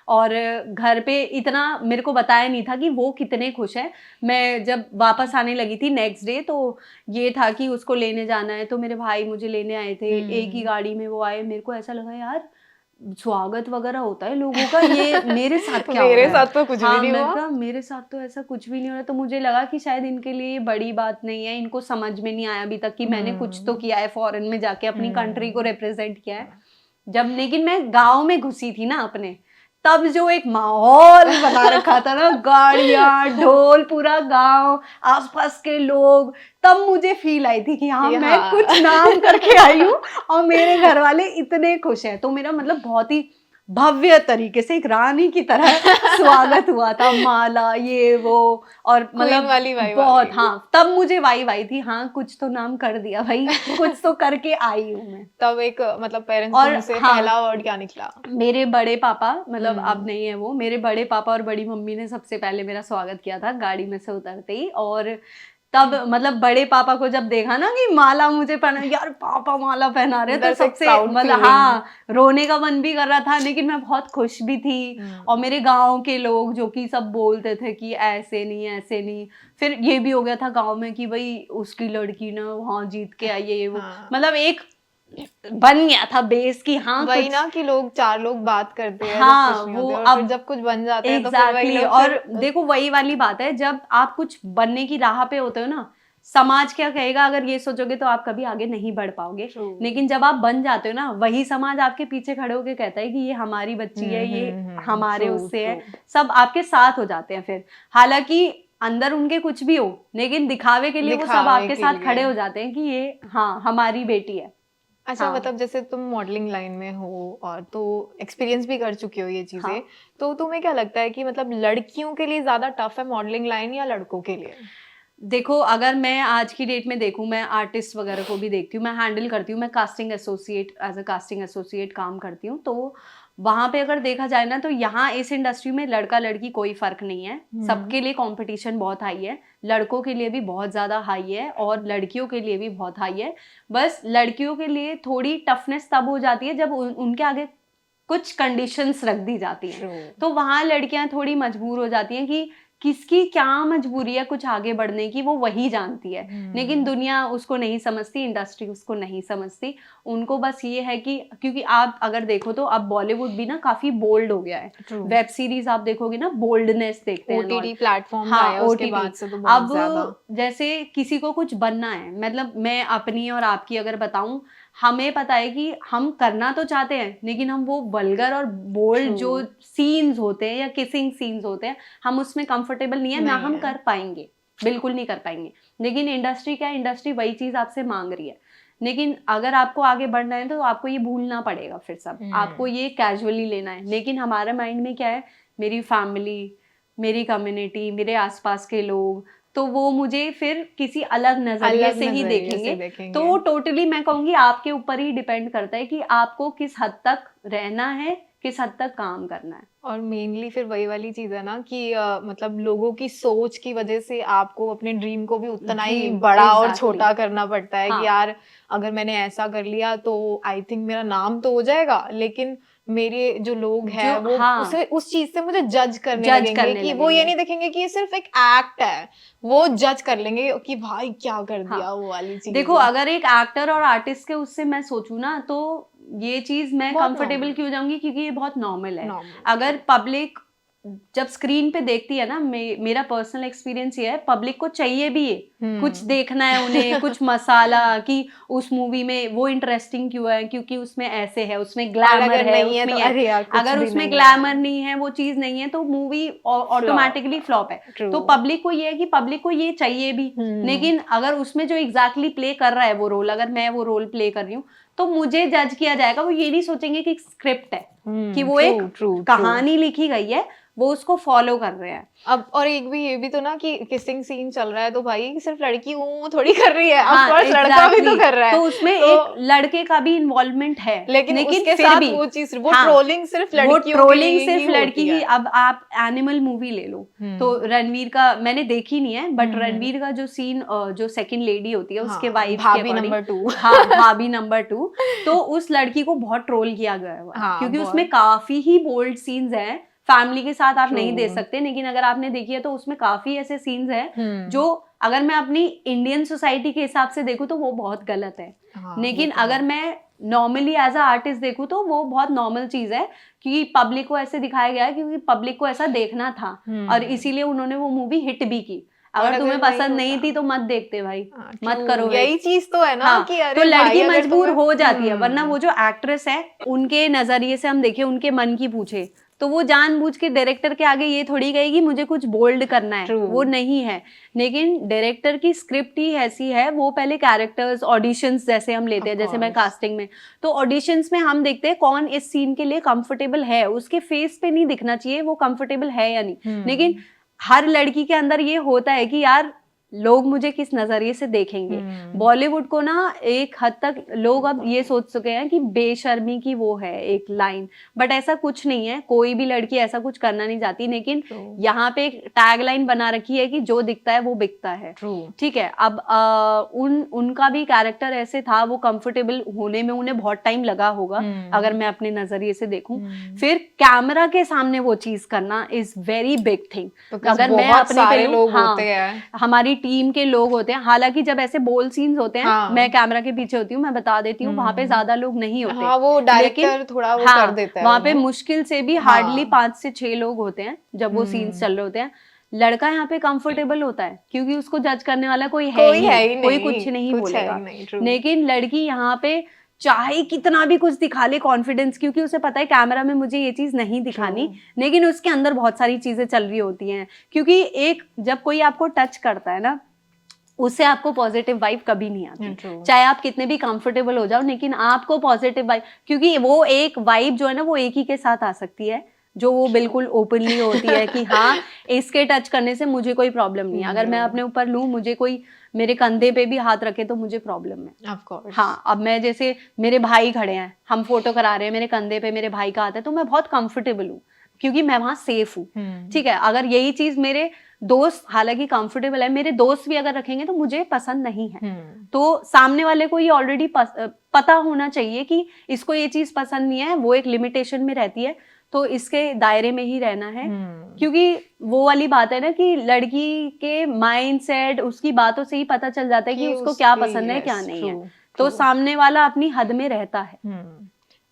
और घर पे इतना मेरे को बताया नहीं था कि वो कितने खुश हैं। मैं जब वापस आने लगी थी नेक्स्ट डे, तो ये था कि उसको लेने जाना है, तो मेरे भाई मुझे लेने आए थे, एक ही गाड़ी में वो आए। मेरे को ऐसा लगा यार स्वागत वगैरह होता है लोगों का, ये मेरे साथ क्या हो रहा है? मेरे साथ तो कुछ भी नहीं हुआ। मेरे साथ तो ऐसा कुछ भी नहीं हो रहा। तो मुझे लगा कि शायद इनके लिए ये बड़ी बात नहीं है, इनको समझ में नहीं आया अभी तक कि मैंने कुछ तो किया है, फॉरेन में जाके अपनी कंट्री को रिप्रेजेंट किया है। जब लेकिन मैं गांव में घुसी थी ना अपने, तब जो एक माहौल बना रखा था ना, गाड़ियां ढोल पूरा गांव आसपास के लोग, तब मुझे फील आई थी कि हाँ मैं कुछ नाम करके आई हूँ और मेरे घर वाले इतने खुश हैं। तो मेरा मतलब बहुत ही भव्य तरीके से एक रानी की तरह स्वागत हुआ था, माला ये वो, और मतलब वाली वाई बहुत, हाँ तब मुझे वाई थी, हाँ कुछ तो नाम कर दिया भाई, कुछ तो करके आई हूँ मैं। तब एक मतलब पेरेंट्स से पहला वर्ड क्या निकला? मेरे बड़े पापा, मतलब अब नहीं है वो, मेरे बड़े पापा और बड़ी मम्मी ने सबसे पहले मेरा स्वागत किया था गाड़ी में से उतरते ही। और तब मतलब बड़े पापा को जब देखा ना कि माला मुझे पहना, यार पापा माला पहना रहे, तो सबसे मतलब हाँ रोने का मन भी कर रहा था, लेकिन मैं बहुत खुश भी थी। और मेरे गांव के लोग जो कि सब बोलते थे कि ऐसे नहीं ऐसे नहीं, फिर ये भी हो गया था गांव में कि भाई उसकी लड़की ना वहाँ जीत के आई है ये वो, मतलब एक बन गया था बेस की। हाँ वही ना कि लोग चार लोग बात करते हैं, हाँ कुछ नहीं वो होते, और अब फिर जब कुछ बन जाते हैं तो exactly, फिर वही लोग और देखो वही वाली बात है, जब आप कुछ बनने की राह पे होते हो ना, समाज क्या कहेगा अगर ये सोचोगे तो आप कभी आगे नहीं बढ़ पाओगे। लेकिन जब आप बन जाते हो ना, वही समाज आपके पीछे खड़े होके कहता है कि ये हमारी बच्ची है, ये हमारे उससे है, सब आपके साथ हो जाते हैं फिर। हालांकि अंदर उनके कुछ भी हो, लेकिन दिखावे के लिए वो सब आपके साथ खड़े हो जाते हैं कि ये हाँ हमारी बेटी है। अच्छा, मतलब जैसे तुम मॉडलिंग लाइन में हो और तो एक्सपीरियंस भी कर चुकी हो ये चीजें, तो तुम्हें क्या लगता है कि मतलब लड़कियों के लिए ज्यादा टफ है मॉडलिंग लाइन या लड़कों के लिए? देखो अगर मैं आज की डेट में देखूं, मैं आर्टिस्ट वगैरह को भी देखती हूँ, मैं हैंडल करती हूँ, मैं casting associate as a casting associate काम करती हूँ। तो वहाँ पे अगर देखा जाए ना, तो यहाँ इस इंडस्ट्री में लड़का लड़की कोई फर्क नहीं है, सबके लिए कंपटीशन बहुत हाई है, लड़कों के लिए भी बहुत ज़्यादा हाई है और लड़कियों के लिए भी बहुत हाई है। बस लड़कियों के लिए थोड़ी टफनेस तब हो जाती है जब उनके आगे कुछ कंडीशंस रख दी जाती हैं, तो वहाँ लड़कियां थोड़ी मजबूर हो जाती हैं कि किसकी क्या मजबूरी है कुछ आगे बढ़ने की, वो वही जानती है। लेकिन दुनिया उसको नहीं समझती, इंडस्ट्री उसको नहीं समझती। उनको बस ये है कि, क्योंकि आप अगर देखो तो अब बॉलीवुड भी ना काफी बोल्ड हो गया है। True. वेब सीरीज आप देखोगे ना, बोल्डनेस देखते हैं ओटीटी लोग। प्लेटफॉर्म हाँ, आया उसके OTT। बाद से तो बहुत ज्यादा। अब जैसे किसी को कुछ बनना है, मतलब मैं अपनी और आपकी अगर बताऊं, हमें पता है कि हम करना तो चाहते हैं, लेकिन हम वो वल्गर और बोल्ड True. जो सीन्स होते हैं या किसिंग सीन्स होते हैं, हम उसमें कंफर्टेबल नहीं है, ना नहीं हम है। कर पाएंगे, बिल्कुल नहीं कर पाएंगे। लेकिन इंडस्ट्री क्या है, इंडस्ट्री वही चीज आपसे मांग रही है। लेकिन अगर आपको आगे बढ़ना है तो आपको ये भूलना पड़ेगा, फिर सब आपको ये कैजुअली लेना है। लेकिन हमारे माइंड में क्या है, मेरी फैमिली, मेरी कम्युनिटी, मेरे आसपास के लोग, तो वो मुझे फिर किसी अलग नजरिए अलग से ही नजरिए से देखेंगे। देखेंगे। तो टोटली मैं कहूंगी आपके ऊपर ही डिपेंड करता है कि आपको किस हद तक रहना है, किस हद तक काम करना है। और मेनली फिर वही वाली चीज है ना कि मतलब लोगों की सोच की वजह से आपको अपने ड्रीम को भी उतना ही ड्रीम बड़ा और एग्जैक्टली। छोटा करना पड़ता है कि हाँ, यार अगर मैंने ऐसा कर लिया तो आई थिंक मेरा नाम तो हो जाएगा, लेकिन मेरे जो लोग हैं जो वो हाँ उसे उस चीज से मुझे जज करने जज लगेंगे करने कि वो ये लगेंगे। नहीं देखेंगे कि ये सिर्फ एक एक्ट है, वो जज कर लेंगे कि भाई क्या कर हाँ, दिया, वो वाली चीज। देखो अगर एक एक्टर और आर्टिस्ट के उससे मैं सोचूं ना, तो ये चीज मैं बहुत कंफर्टेबल normal। क्यों जाऊंगी, क्योंकि ये बहुत नॉर्मल है। नॉर्मल। अगर पब्लिक जब स्क्रीन पे देखती है ना, मेरा पर्सनल एक्सपीरियंस ये है, पब्लिक को चाहिए भी ये कुछ देखना है, उन्हें कुछ मसाला कि उस मूवी में वो इंटरेस्टिंग क्यों है, क्योंकि उसमें ऐसे है, उसमें ग्लैमर है, नहीं है उसमें तो है। अरे यार कुछ अगर भी उसमें नहीं ग्लैमर है। नहीं है, वो चीज नहीं है, तो मूवी ऑटोमेटिकली फ्लॉप है। True। तो पब्लिक को ये है कि पब्लिक को ये चाहिए भी। लेकिन अगर उसमें जो एग्जैक्टली प्ले कर रहा है वो रोल, अगर मैं वो रोल प्ले कर रही हूँ, तो मुझे जज किया जाएगा। वो ये नहीं सोचेंगे कि स्क्रिप्ट है, कि वो एक कहानी लिखी गई है, वो उसको फॉलो कर रहे हैं। अब और एक भी ये भी तो ना कि किसिंग सीन चल रहा है तो भाई सिर्फ लड़की वो थोड़ी कर रही है, हाँ, ऑफ कोर्स लड़का भी तो कर रहा है, तो उसमें एक लड़के का भी इन्वॉल्वमेंट है, लेकिन उसके फिर साथ भी वो चीज वो हाँ, ट्रोलिंग सिर्फ वो लड़कियों के ट्रोलिंग लिए सिर्फ ही लड़की होती की। है। अब आप एनिमल मूवी ले लो, तो रणवीर का मैंने देखी नहीं है, बट रणवीर का जो सीन, जो सेकंड लेडी होती है उसके वाइफ के भाभी अकॉर्डिंग, नंबर 2 हाँ भाभी नंबर 2, तो उस लड़की को बहुत ट्रोल किया गया है, हाँ, क्योंकि बहुत। उसमें काफी ही बोल्ड सीन्स हैं। फैमिली के साथ आप नहीं दे True। सकते, लेकिन अगर आपने देखी है तो उसमें काफी ऐसे सीन्स हैं जो, हम्म। अगर मैं अपनी इंडियन सोसाइटी के हिसाब से देखूं तो वो बहुत गलत है। हाँ, लेकिन वो तो अगर है। मैं नॉर्मली एज अ आर्टिस्ट देखूं तो वो बहुत नॉर्मल चीज है, क्योंकि पब्लिक को ऐसे दिखाया गया है, क्योंकि पब्लिक को ऐसा देखना था, और इसीलिए उन्होंने वो मूवी हिट भी की। और अगर तुम्हें अगर नहीं पसंद नहीं होता थी तो मत देखते भाई, हाँ, मत true। करो यही hit। चीज तो है ना हाँ, कि अरे तो लड़की भाई अगर मजबूर तुम्हें हो जाती है, वरना वो जो एक्ट्रेस है उनके नजरिए से हम देखें, उनके मन की पूछे, तो वो जानबूझ के डायरेक्टर के आगे ये थोड़ी कहेगी मुझे कुछ बोल्ड करना है, True। वो नहीं है। लेकिन डायरेक्टर की स्क्रिप्ट ही ऐसी है, वो पहले कैरेक्टर्स, ऑडिशंस जैसे हम लेते हैं, जैसे मैं कास्टिंग में, तो ऑडिशंस में हम देखते हैं कौन इस सीन के लिए कंफर्टेबल है, उसके फेस पे नहीं दिखना चाहिए वो कंफर्टेबल है या नहीं। लेकिन हर लड़की के अंदर ये होता है कि यार लोग मुझे किस नजरिए से देखेंगे। बॉलीवुड को ना एक हद तक लोग अब ये सोच चुके हैं कि बेशर्मी की वो है एक लाइन, बट ऐसा कुछ नहीं है, कोई भी लड़की ऐसा कुछ करना नहीं चाहती। लेकिन यहाँ पे एक टैग लाइन बना रखी है कि जो दिखता है वो बिकता है। ठीक है, अब उनका भी कैरेक्टर ऐसे था, वो कंफर्टेबल होने में उन्हें बहुत टाइम लगा होगा, अगर मैं अपने नजरिए से देखूं। फिर कैमरा के सामने वो चीज करना इज वेरी बिग थिंग। अगर मैं अपने पे लूं, हाँ, हमारी टीम के लोग होते हैं, हालांकि जब ऐसे बोल सीन्स होते हैं, हाँ। मैं कैमरा के पीछे होती हूँ, मैं बता देती हूँ, वहां पे ज्यादा लोग नहीं होते। हाँ, वो डायरेक्टर थोड़ा वो कर देता है वहां पे मुश्किल से भी हार्डली 5 से 6 लोग होते हैं जब वो सीन्स चल रहे होते हैं। लड़का यहाँ पे कंफर्टेबल होता है क्योंकि उसको जज करने वाला कोई है ही नहीं, कोई कुछ नहीं बोलेगा। लेकिन लड़की यहाँ पे चाहे कितना भी कुछ दिखा ले कॉन्फिडेंस, क्योंकि उसे पता है कैमरा में मुझे ये चीज नहीं दिखानी, लेकिन उसके अंदर बहुत सारी चीजें चल रही होती हैं। क्योंकि एक जब कोई आपको टच करता है ना, उससे आपको पॉजिटिव वाइब कभी नहीं आती, चाहे आप कितने भी कंफर्टेबल हो जाओ, लेकिन आपको पॉजिटिव वाइब, क्योंकि वो एक वाइब जो है ना वो एक ही के साथ आ सकती है, जो वो बिल्कुल ओपनली होती है कि हाँ इसके टच करने से मुझे कोई प्रॉब्लम नहीं है। अगर मैं अपने ऊपर लूं, मुझे कोई मेरे कंधे पे भी हाथ रखे तो मुझे प्रॉब्लम है। Of course। हाँ, अब मैं जैसे मेरे भाई खड़े हैं, हम फोटो करा रहे हैं, मेरे कंधे पे मेरे भाई का हाथ है, तो मैं बहुत कंफर्टेबल हूँ क्योंकि मैं वहां सेफ हूँ। ठीक है, अगर यही चीज मेरे दोस्त, हालांकि कंफर्टेबल है, मेरे दोस्त भी अगर रखेंगे तो मुझे पसंद नहीं है। तो सामने वाले को ये ऑलरेडी पता होना चाहिए कि इसको ये चीज पसंद नहीं है, वो एक लिमिटेशन में रहती है, तो इसके दायरे में ही रहना है, हम्म, क्योंकि वो वाली बात है ना कि लड़की के माइंड सेट, उसकी बातों से ही पता चल जाता है कि कि उसको क्या उसकी, पसंद है क्या यस, नहीं ट्रू है। तो ट्रू। सामने वाला अपनी हद में रहता है।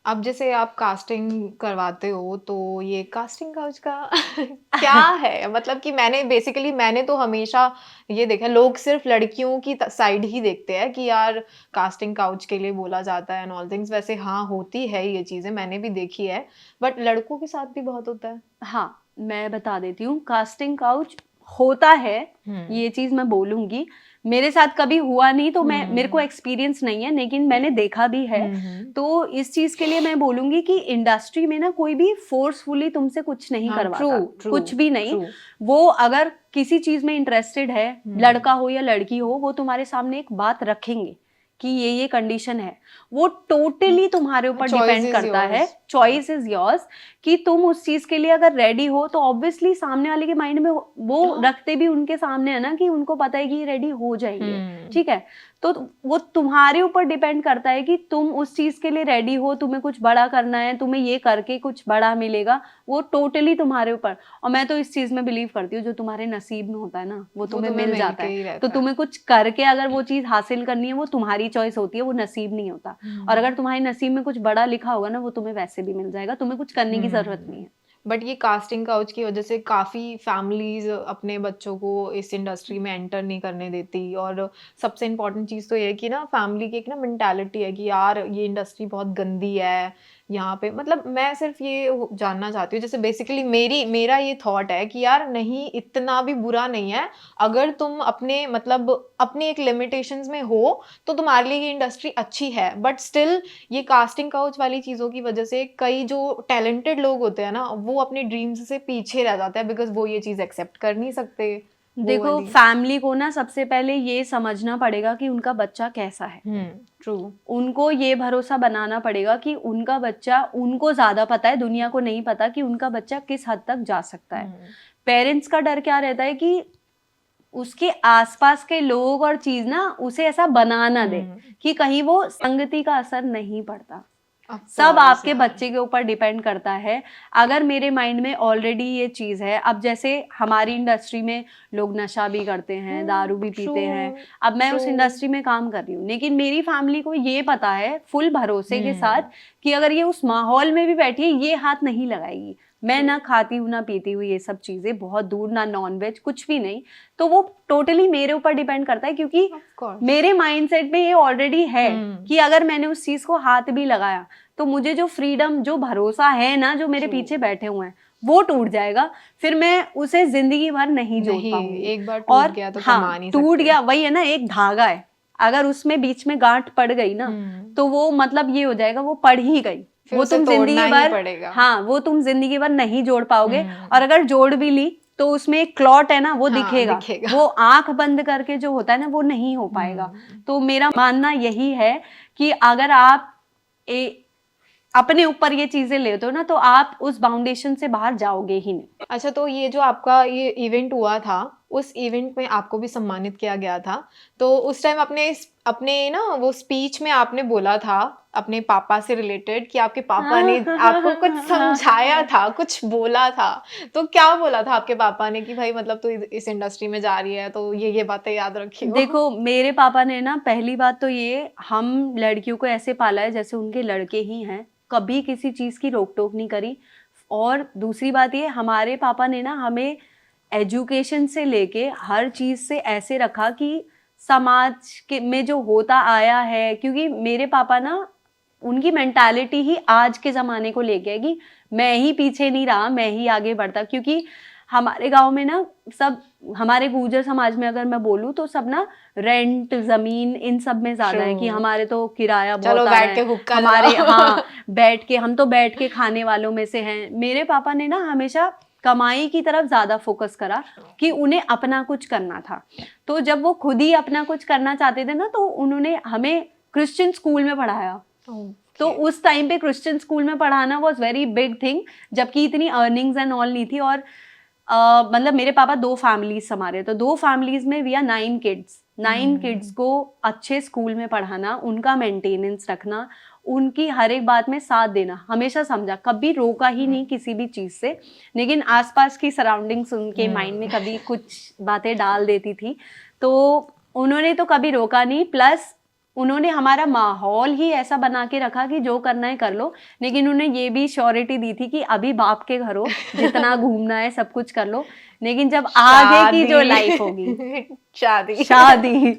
अब जैसे आप कास्टिंग करवाते हो तो ये कास्टिंग काउच का क्या है, मतलब कि मैंने तो हमेशा ये देखा, लोग सिर्फ लड़कियों की साइड ही देखते हैं कि यार कास्टिंग काउच के लिए बोला जाता है एंड ऑल थिंग्स। वैसे हाँ, होती है ये चीजें, मैंने भी देखी है, बट लड़कों के साथ भी बहुत होता है। हाँ, मैं बता देती हूँ, कास्टिंग काउच होता है, हम्म ये चीज मैं बोलूंगी। मेरे साथ कभी हुआ नहीं तो मेरे को हम्म एक्सपीरियंस नहीं है, लेकिन मैंने देखा भी है। हम्म, तो इस चीज के लिए मैं बोलूंगी कि इंडस्ट्री में ना कोई भी फोर्सफुली तुमसे कुछ नहीं हाँ, ट्रू करवाता, ट्रू कुछ भी नहीं। ट्रू। वो अगर किसी चीज में इंटरेस्टेड है, लड़का हो या लड़की हो, वो तुम्हारे सामने एक बात रखेंगे कि ये कंडीशन है। वो टोटली तुम्हारे ऊपर चॉइस डिपेंड इज करता है, योर्स। चॉइस इज योर्स, कि तुम उस चीज के लिए अगर रेडी हो तो ऑब्वियसली सामने वाले के माइंड में वो हाँ। रखते भी उनके सामने है ना कि उनको पता है कि ये रेडी हो जाएंगे, हम्म ठीक है। तो वो तुम्हारे ऊपर डिपेंड करता है कि तुम उस चीज के लिए रेडी हो, तुम्हें कुछ बड़ा करना है, तुम्हें ये करके कुछ बड़ा मिलेगा, वो टोटली तुम्हारे ऊपर। और मैं तो इस चीज में बिलीव करती हूँ, जो तुम्हारे नसीब में होता है ना वो तुम्हें मिल मिल जाता के ही है। रहता तो है। तुम्हें कुछ करके अगर वो चीज हासिल करनी है, वो तुम्हारी चॉइस होती है, वो नसीब नहीं होता। और अगर तुम्हारे नसीब में कुछ बड़ा लिखा होगा ना, वो तुम्हें वैसे भी मिल जाएगा, तुम्हें कुछ करने की जरूरत नहीं है। बट ये कास्टिंग काउच की वजह से काफी फैमिलीज अपने बच्चों को इस इंडस्ट्री में एंटर नहीं करने देती। और सबसे इम्पोर्टेंट चीज तो ये है कि ना, फैमिली की एक ना मेंटालिटी है कि यार ये इंडस्ट्री बहुत गंदी है यहाँ पे। मतलब मैं सिर्फ ये जानना चाहती हूँ, जैसे बेसिकली मेरा ये थॉट है कि यार नहीं, इतना भी बुरा नहीं है। अगर तुम अपने मतलब अपनी एक लिमिटेशंस में हो तो तुम्हारे लिए ये इंडस्ट्री अच्छी है। बट स्टिल ये कास्टिंग काउच वाली चीज़ों की वजह से कई जो टैलेंटेड लोग होते हैं ना, वो अपने ड्रीम्स से पीछे रह जाते हैं, बिकॉज वो ये चीज़ एक्सेप्ट कर नहीं सकते, वो देखो, वाली। फैमिली को ना सबसे पहले ये समझना पड़ेगा कि उनका बच्चा कैसा है। ट्रू। उनको ये भरोसा बनाना पड़ेगा कि उनका बच्चा, उनको ज्यादा पता है, दुनिया को नहीं पता कि उनका बच्चा किस हद तक जा सकता है। पेरेंट्स का डर क्या रहता है कि उसके आसपास के लोग और चीज ना उसे ऐसा बना ना दे कि कहीं वो संगति का असर नहीं पड़ता। सब आपके बच्चे के ऊपर डिपेंड करता है। अगर मेरे माइंड में ऑलरेडी ये चीज है, अब जैसे हमारी इंडस्ट्री में लोग नशा भी करते हैं, दारू भी पीते हैं। अब मैं उस इंडस्ट्री में काम कर रही हूँ, लेकिन मेरी फैमिली को ये पता है फुल भरोसे के साथ कि अगर ये उस माहौल में भी बैठी है, ये हाथ नहीं लगाएगी। मैं ना खाती हूँ ना पीती हूँ ये सब चीजें, बहुत दूर, ना नॉनवेज, कुछ भी नहीं। तो वो टोटली मेरे ऊपर डिपेंड करता है, क्योंकि मेरे माइंडसेट में ये ऑलरेडी है कि अगर मैंने उस चीज को हाथ भी लगाया तो मुझे जो फ्रीडम, जो भरोसा है ना, जो मेरे पीछे बैठे हुए हैं, वो टूट जाएगा। फिर मैं उसे जिंदगी भर नहीं जोड़ पाऊंगी। एक बार टूट गया तो कमा नहीं सकते। टूट गया, वही है ना, एक धागा है, अगर उसमें बीच में गांठ पड़ गई ना, तो वो मतलब ये हो जाएगा, वो पड़ ही गई, वो तुम जिंदगी भर, हाँ, वो तुम जिंदगी भर नहीं जोड़ पाओगे। और अगर जोड़ भी ली तो उसमें एक क्लॉट है ना, वो दिखेगा। वो आंख बंद करके जो होता है ना, वो नहीं हो पाएगा। तो मेरा मानना यही है कि अगर आप अपने ऊपर ये चीजें लेते हो ना, तो आप उस बाउंडेशन से बाहर जाओगे ही नहीं। अच्छा, तो ये जो आपका ये इवेंट हुआ था, उस इवेंट में आपको भी सम्मानित किया गया था, तो उस टाइम अपने ना वो स्पीच में आपने बोला था अपने पापा से रिलेटेड कि आपके पापा ने आपको कुछ समझाया था, कुछ बोला था। तो क्या बोला था आपके पापा ने कि भाई मतलब तू इस इंडस्ट्री में जा रही है तो ये बातें याद रखियो? देखो, मेरे पापा ने ना, पहली बात तो ये, हम लड़कियों को ऐसे पाला है जैसे उनके लड़के ही हैं, कभी किसी चीज की रोक टोक नहीं करी। और दूसरी बात ये, हमारे पापा ने ना हमें एजुकेशन से लेके हर चीज से ऐसे रखा कि समाज के में जो होता आया है, क्योंकि मेरे पापा ना, उनकी मेंटालिटी ही आज के जमाने को लेके है कि मैं ही पीछे नहीं रहा, मैं ही आगे बढ़ता। क्योंकि हमारे गांव में ना सब, हमारे गुर्जर समाज में अगर मैं बोलूँ तो सब ना रेंट, जमीन, इन सब में ज्यादा है कि हमारे तो किराया बहुत आ रहा है, हमारे, हाँ, हम तो बैठ के खाने वालों में से हैं। मेरे पापा ने ना हमेशा कमाई की तरफ ज्यादा फोकस करा कि उन्हें अपना कुछ करना था। तो जब वो खुद ही अपना कुछ करना चाहते थे ना, तो उन्होंने हमें क्रिश्चियन स्कूल में पढ़ाया। तो उस टाइम पे क्रिश्चियन स्कूल में पढ़ाना वॉज वेरी बिग थिंग, जबकि इतनी अर्निंग्स एंड ऑल नहीं थी। और मतलब मेरे पापा 2 फैमिलीज संभाले, तो 2 फैमिलीज में वी आर 9 किड्स। 9 किड्स को अच्छे स्कूल में पढ़ाना, उनका मेंटेनेंस रखना, उनकी हर एक बात में साथ देना, हमेशा समझा, कभी रोका ही नहीं किसी भी चीज से। लेकिन आसपास की सराउंडिंग्स उनके माइंड में कभी कुछ बातें डाल देती थी, तो उन्होंने तो कभी रोका नहीं। प्लस उन्होंने हमारा माहौल ही ऐसा बना के रखा कि जो करना है कर लो, लेकिन उन्हें ये भी श्योरिटी दी थी कि अभी बाप के घर हो, जितना घूमना है सब कुछ कर लो, लेकिन जब आगे की जो लाइफ होगी शादी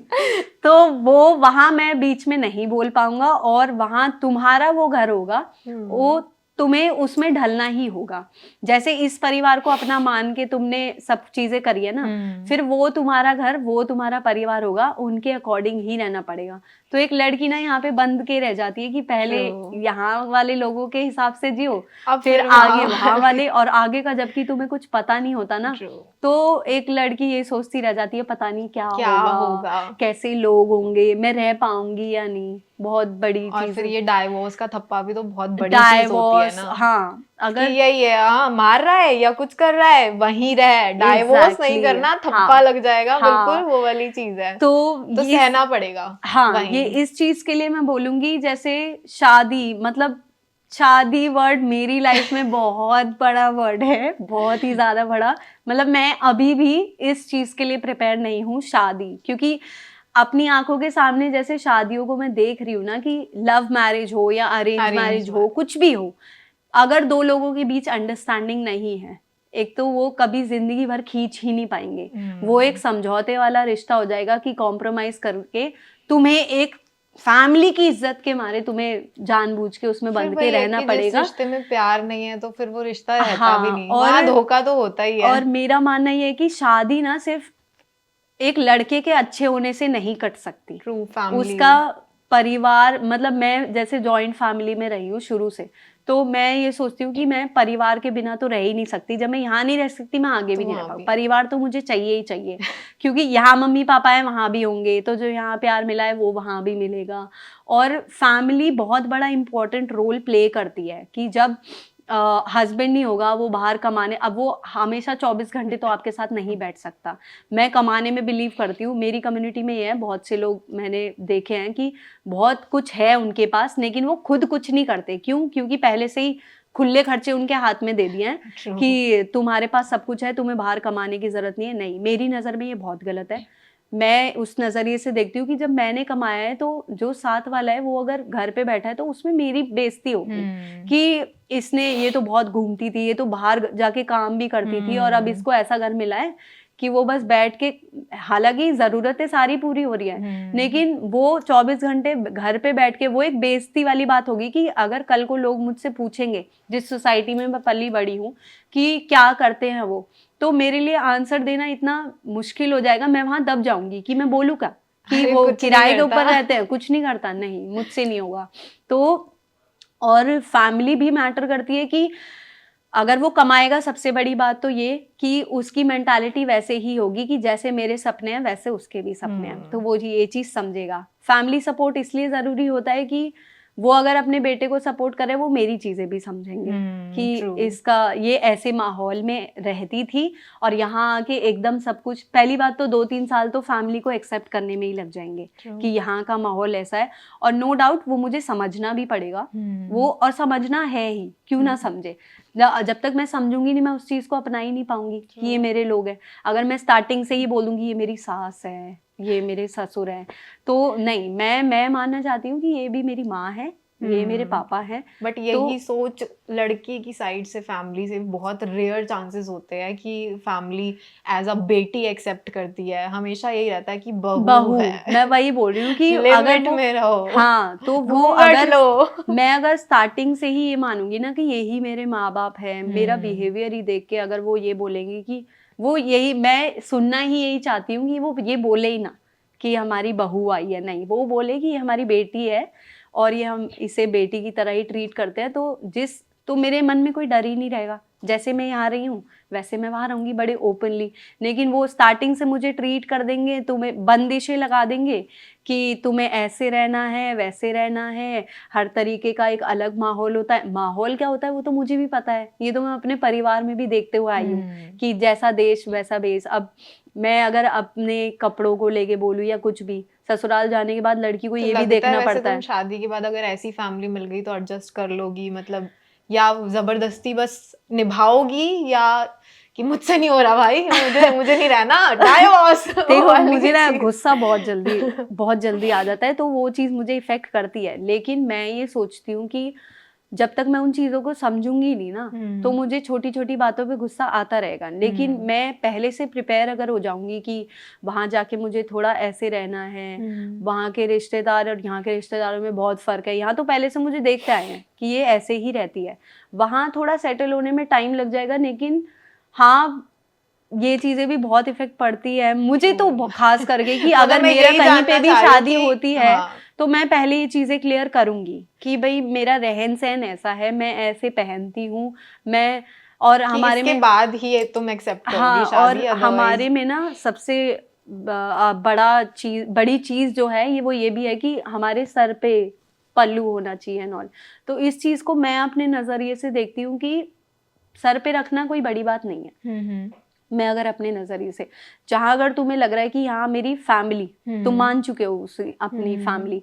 तो वो वहां मैं बीच में नहीं बोल पाऊंगा, और वहां तुम्हारा वो घर होगा, वो तुम्हें उसमें ढलना ही होगा। जैसे इस परिवार को अपना मान के तुमने सब चीजें करी है ना, फिर वो तुम्हारा घर, वो तुम्हारा परिवार होगा, उनके अकॉर्डिंग ही रहना पड़ेगा। तो एक लड़की ना यहाँ पे बंद के रह जाती है कि पहले यहाँ वाले लोगों के हिसाब से जियो, फिर आगे वहां वाले, और आगे का जबकि तुम्हें कुछ पता नहीं होता ना, तो एक लड़की ये सोचती रह जाती है पता नहीं क्या होगा, कैसे लोग होंगे, मैं रह पाऊंगी या नहीं। बहुत बड़ी चीज। और फिर ये डाइवोर्स का थप्पा भी तो बहुत बड़ी चीज होती है ना। हाँ, अगर यही है, हाँ, मार रहा है या कुछ कर रहा है वहीं रहे, डाइवोर्स नहीं करना, थप्पा लग जाएगा, बिल्कुल वो वाली चीज है, तो सहना पड़ेगा। हाँ, ये इस चीज के लिए मैं बोलूंगी, जैसे शादी, मतलब शादी वर्ड मेरी लाइफ में बहुत बड़ा वर्ड है, बहुत ही ज्यादा बड़ा। मतलब मैं अभी भी इस चीज के लिए प्रिपेयर नहीं हूँ, शादी, क्योंकि अपनी आंखों के सामने जैसे शादियों को मैं देख रही हूँ ना, कि लव मैरिज हो या अरेंज मैरिज हो, कुछ भी हो, अगर दो लोगों के बीच अंडरस्टैंडिंग नहीं है, एक तो वो कभी जिंदगी भर खींच ही नहीं पाएंगे। वो एक समझौते वाला रिश्ता हो जाएगा कि कॉम्प्रोमाइज करके तुम्हें एक फैमिली की इज्जत के मारे तुम्हें जानबूझ के उसमें बंध के रहना पड़ेगा। रिश्ते में प्यार नहीं है तो फिर वो रिश्ता रहता भी नहीं, और धोखा तो होता ही है। और मेरा मानना ये है कि शादी ना सिर्फ एक लड़के के अच्छे होने से नहीं कट सकती, उसका परिवार, मतलब मैं जैसे जॉइंट फैमिली में रही हूँ शुरू से, तो मैं ये सोचती हूँ कि मैं परिवार के बिना तो रह ही नहीं सकती। जब मैं यहाँ नहीं रह सकती, मैं आगे भी नहीं रह पाऊँ। परिवार तो मुझे चाहिए ही चाहिए, क्योंकि यहाँ मम्मी पापा है, वहाँ भी होंगे, तो जो यहाँ प्यार मिला है वो वहाँ भी मिलेगा। और फैमिली बहुत बड़ा इंपॉर्टेंट रोल प्ले करती है, कि जब हस्बैंड नहीं होगा, वो बाहर कमाने, अब वो हमेशा 24 घंटे तो आपके साथ नहीं बैठ सकता। मैं कमाने में बिलीव करती हूँ, मेरी कम्युनिटी में ये है, बहुत से लोग मैंने देखे हैं कि बहुत कुछ है उनके पास, लेकिन वो खुद कुछ नहीं करते। क्यों? क्योंकि पहले से ही खुले खर्चे उनके हाथ में दे दिए हैं कि तुम्हारे पास सब कुछ है, तुम्हें बाहर कमाने की जरूरत नहीं है। नहीं, मेरी नज़र में ये बहुत गलत है। मैं उस नज़रिए से देखती हूँ कि जब मैंने कमाया है, तो जो साथ वाला है वो अगर घर पे बैठा है तो उसमें मेरी बेइज्जती होगी कि इसने, ये तो बहुत घूमती थी, ये तो बाहर जाके काम भी करती थी, और अब इसको ऐसा घर मिला है कि वो बस बैठ के, हालांकि ज़रूरतें सारी पूरी हो रही है, लेकिन वो 24 घंटे घर पे बैठ के, वो एक बेइज्जती वाली बात होगी कि अगर कल को लोग मुझसे पूछेंगे, जिस सोसाइटी में मैं पली बड़ी हूँ, कि क्या करते हैं वो, तो मेरे लिए आंसर देना इतना मुश्किल हो जाएगा, मैं वहां दब जाऊंगी कि मैं बोलूँ क्या कि वो किराए के ऊपर रहते हैं, कुछ नहीं करता, नहीं, मुझसे नहीं होगा। तो और फैमिली भी मैटर करती है, कि अगर वो कमाएगा, सबसे बड़ी बात तो ये कि उसकी मेंटालिटी वैसे ही होगी कि जैसे मेरे सपने हैं वैसे उसके भी सपने हैं, तो वो ये चीज़ समझेगा। फैमिली सपोर्ट इसलिए ज़रूरी होता है कि वो अगर अपने बेटे को सपोर्ट करे, वो मेरी चीज़ें भी समझेंगे कि इसका ये ऐसे माहौल में रहती थी और यहाँ आके एकदम सब कुछ, पहली बात तो 2-3 साल तो फैमिली को एक्सेप्ट करने में ही लग जाएंगे कि यहाँ का माहौल ऐसा है, और नो डाउट वो मुझे समझना भी पड़ेगा, वो, और समझना है ही, क्यों ना समझे। जब तक मैं समझूंगी नहीं, मैं उस चीज़ को अपना ही नहीं पाऊंगी कि ये मेरे लोग हैं। अगर मैं स्टार्टिंग से ही बोलूंगी ये मेरी सास है, ये मेरे ससुर हैं, तो नहीं, मैं मानना चाहती हूँ कि ये भी मेरी माँ है, ये मेरे पापा हैं। बट यही सोच लड़की की साइड से, फैमिली से बहुत रेयर चांसेस होते हैं कि फैमिली एज अ बेटी एक्सेप्ट करती है। हमेशा यही रहता है कि बहू है। मैं वही बोल रही हूँ कि अगर में रहो, हाँ, तो वो अगर मैं अगर स्टार्टिंग से ही ये मानूंगी ना कि यही मेरे माँ बाप है, मेरा बिहेवियर ही देख के अगर वो ये बोलेंगे कि वो यही, मैं सुनना ही यही चाहती हूँ कि वो ये बोले ही ना कि हमारी बहू आई है, नहीं, वो बोले कि हमारी बेटी है और ये हम इसे बेटी की तरह ही ट्रीट करते हैं, तो मेरे मन में कोई डर ही नहीं रहेगा। जैसे मैं यहाँ रही हूँ वैसे मैं वहाँ रहूँगी, बड़े ओपनली। लेकिन वो स्टार्टिंग से मुझे ट्रीट कर देंगे, तुम्हें बंदिशें लगा देंगे कि तुम्हें ऐसे रहना है, वैसे रहना है, हर तरीके का एक अलग माहौल होता है। माहौल क्या होता है वो तो मुझे भी पता है, ये तो मैं अपने परिवार में भी देखते हुए आई हूँ कि जैसा देश वैसा भेष। अब मैं अगर अपने कपड़ों को लेके बोलूँ या कुछ भी, ससुराल जाने के बाद लड़की को तो ये भी लगता है देखना वैसे पड़ता तुम है। शादी के बाद अगर ऐसी फैमिली मिल गई तो एडजस्ट कर लोगी, मतलब या जबरदस्ती बस निभाओगी, या कि मुझसे नहीं हो रहा भाई, मुझे मुझे नहीं रहना, डाइवोर्स देखो वाली मुझे ना चीज। गुस्सा बहुत जल्दी आ जाता है, तो वो चीज़ मुझे इफेक्ट करती है। लेकिन मैं ये सोचती हूँ कि जब तक मैं उन चीज़ों को समझूंगी नहीं ना, तो मुझे छोटी छोटी बातों पे गुस्सा आता रहेगा। लेकिन मैं पहले से प्रिपेयर अगर हो जाऊंगी कि वहां जाके मुझे थोड़ा ऐसे रहना है, वहाँ के रिश्तेदार और यहाँ के रिश्तेदारों में बहुत फर्क है, यहाँ तो पहले से मुझे देखते आए हैं कि ये ऐसे ही रहती है, वहाँ थोड़ा सेटल होने में टाइम लग जाएगा। लेकिन हाँ, ये चीजें भी बहुत इफेक्ट पड़ती है मुझे तो खास करके कि मतलब अगर मैं मेरा यही कहीं जानना पे भी चाह रही हूँ शादी कि होती है हाँ, तो मैं पहले ये चीजें क्लियर करूंगी कि भाई मेरा रहन सहन ऐसा है, मैं ऐसे पहनती हूँ, मैं और कि हमारे इसके में बाद ही तुम एक्सेप्ट हाँ, करोगी और शादी, अदरवाइज। हमारे में ना सबसे बड़ी चीज जो है ये भी है कि हमारे सर पे पल्लू होना चाहिए एंड ऑल। तो इस चीज को मैं अपने नजरिए से देखती हूँ कि सर पे रखना कोई बड़ी बात नहीं है। मैं अगर अपने नजरिए से, जहां अगर तुम्हें लग रहा है कि यहाँ मेरी फैमिली, तुम मान चुके हो उसे अपनी फैमिली,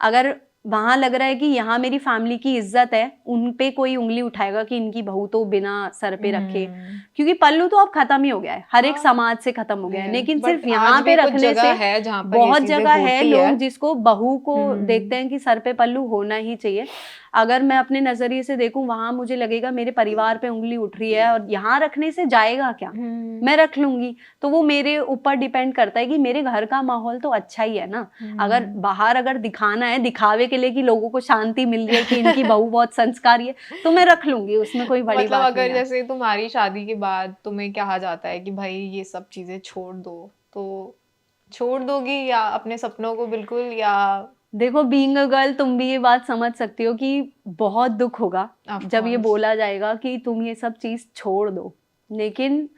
अगर वहां लग रहा है कि यहाँ मेरी फैमिली की इज्जत है, उन पे कोई उंगली उठाएगा कि इनकी बहू तो बिना सर पे रखे, क्योंकि पल्लू तो अब खत्म ही हो गया है, हर एक समाज से खत्म हो गया है, लेकिन बट सिर्फ यहाँ आज पे भी कुछ रखने जगह से है जहाँ पर ये बहुत चीजें जगह है होती लोग है। जिसको बहू को देखते हैं कि सर पे पल्लू होना ही चाहिए। अगर मैं अपने नजरिए से देखूं, वहां मुझे लगेगा मेरे परिवार पे उंगली उठ रही है और यहाँ रखने से जाएगा क्या, मैं रख लूंगी। तो वो मेरे ऊपर डिपेंड करता है कि मेरे घर का माहौल तो अच्छा ही है ना। अगर बाहर अगर दिखाना है, दिखावे के लिए कि लोगों को शांति मिल रही है कि इनकी बहू बहुत संस्कारी है, तो मैं रख लूंगी, उसमें कोई बड़ी मतलब बात अगर नहीं है। जैसे तुम्हारी शादी के बाद तुम्हें कहा जाता है कि भाई ये सब चीजें छोड़ दो, तो छोड़ दोगी या अपने सपनों को बिल्कुल, या देखो बीइंग अ गर्ल तुम भी ये बात समझ सकती हो कि बहुत दुख होगा ऑफ जब ये कोर्स। बोला जाएगा कि तुम ये सब चीज छोड़ दो। लेकिन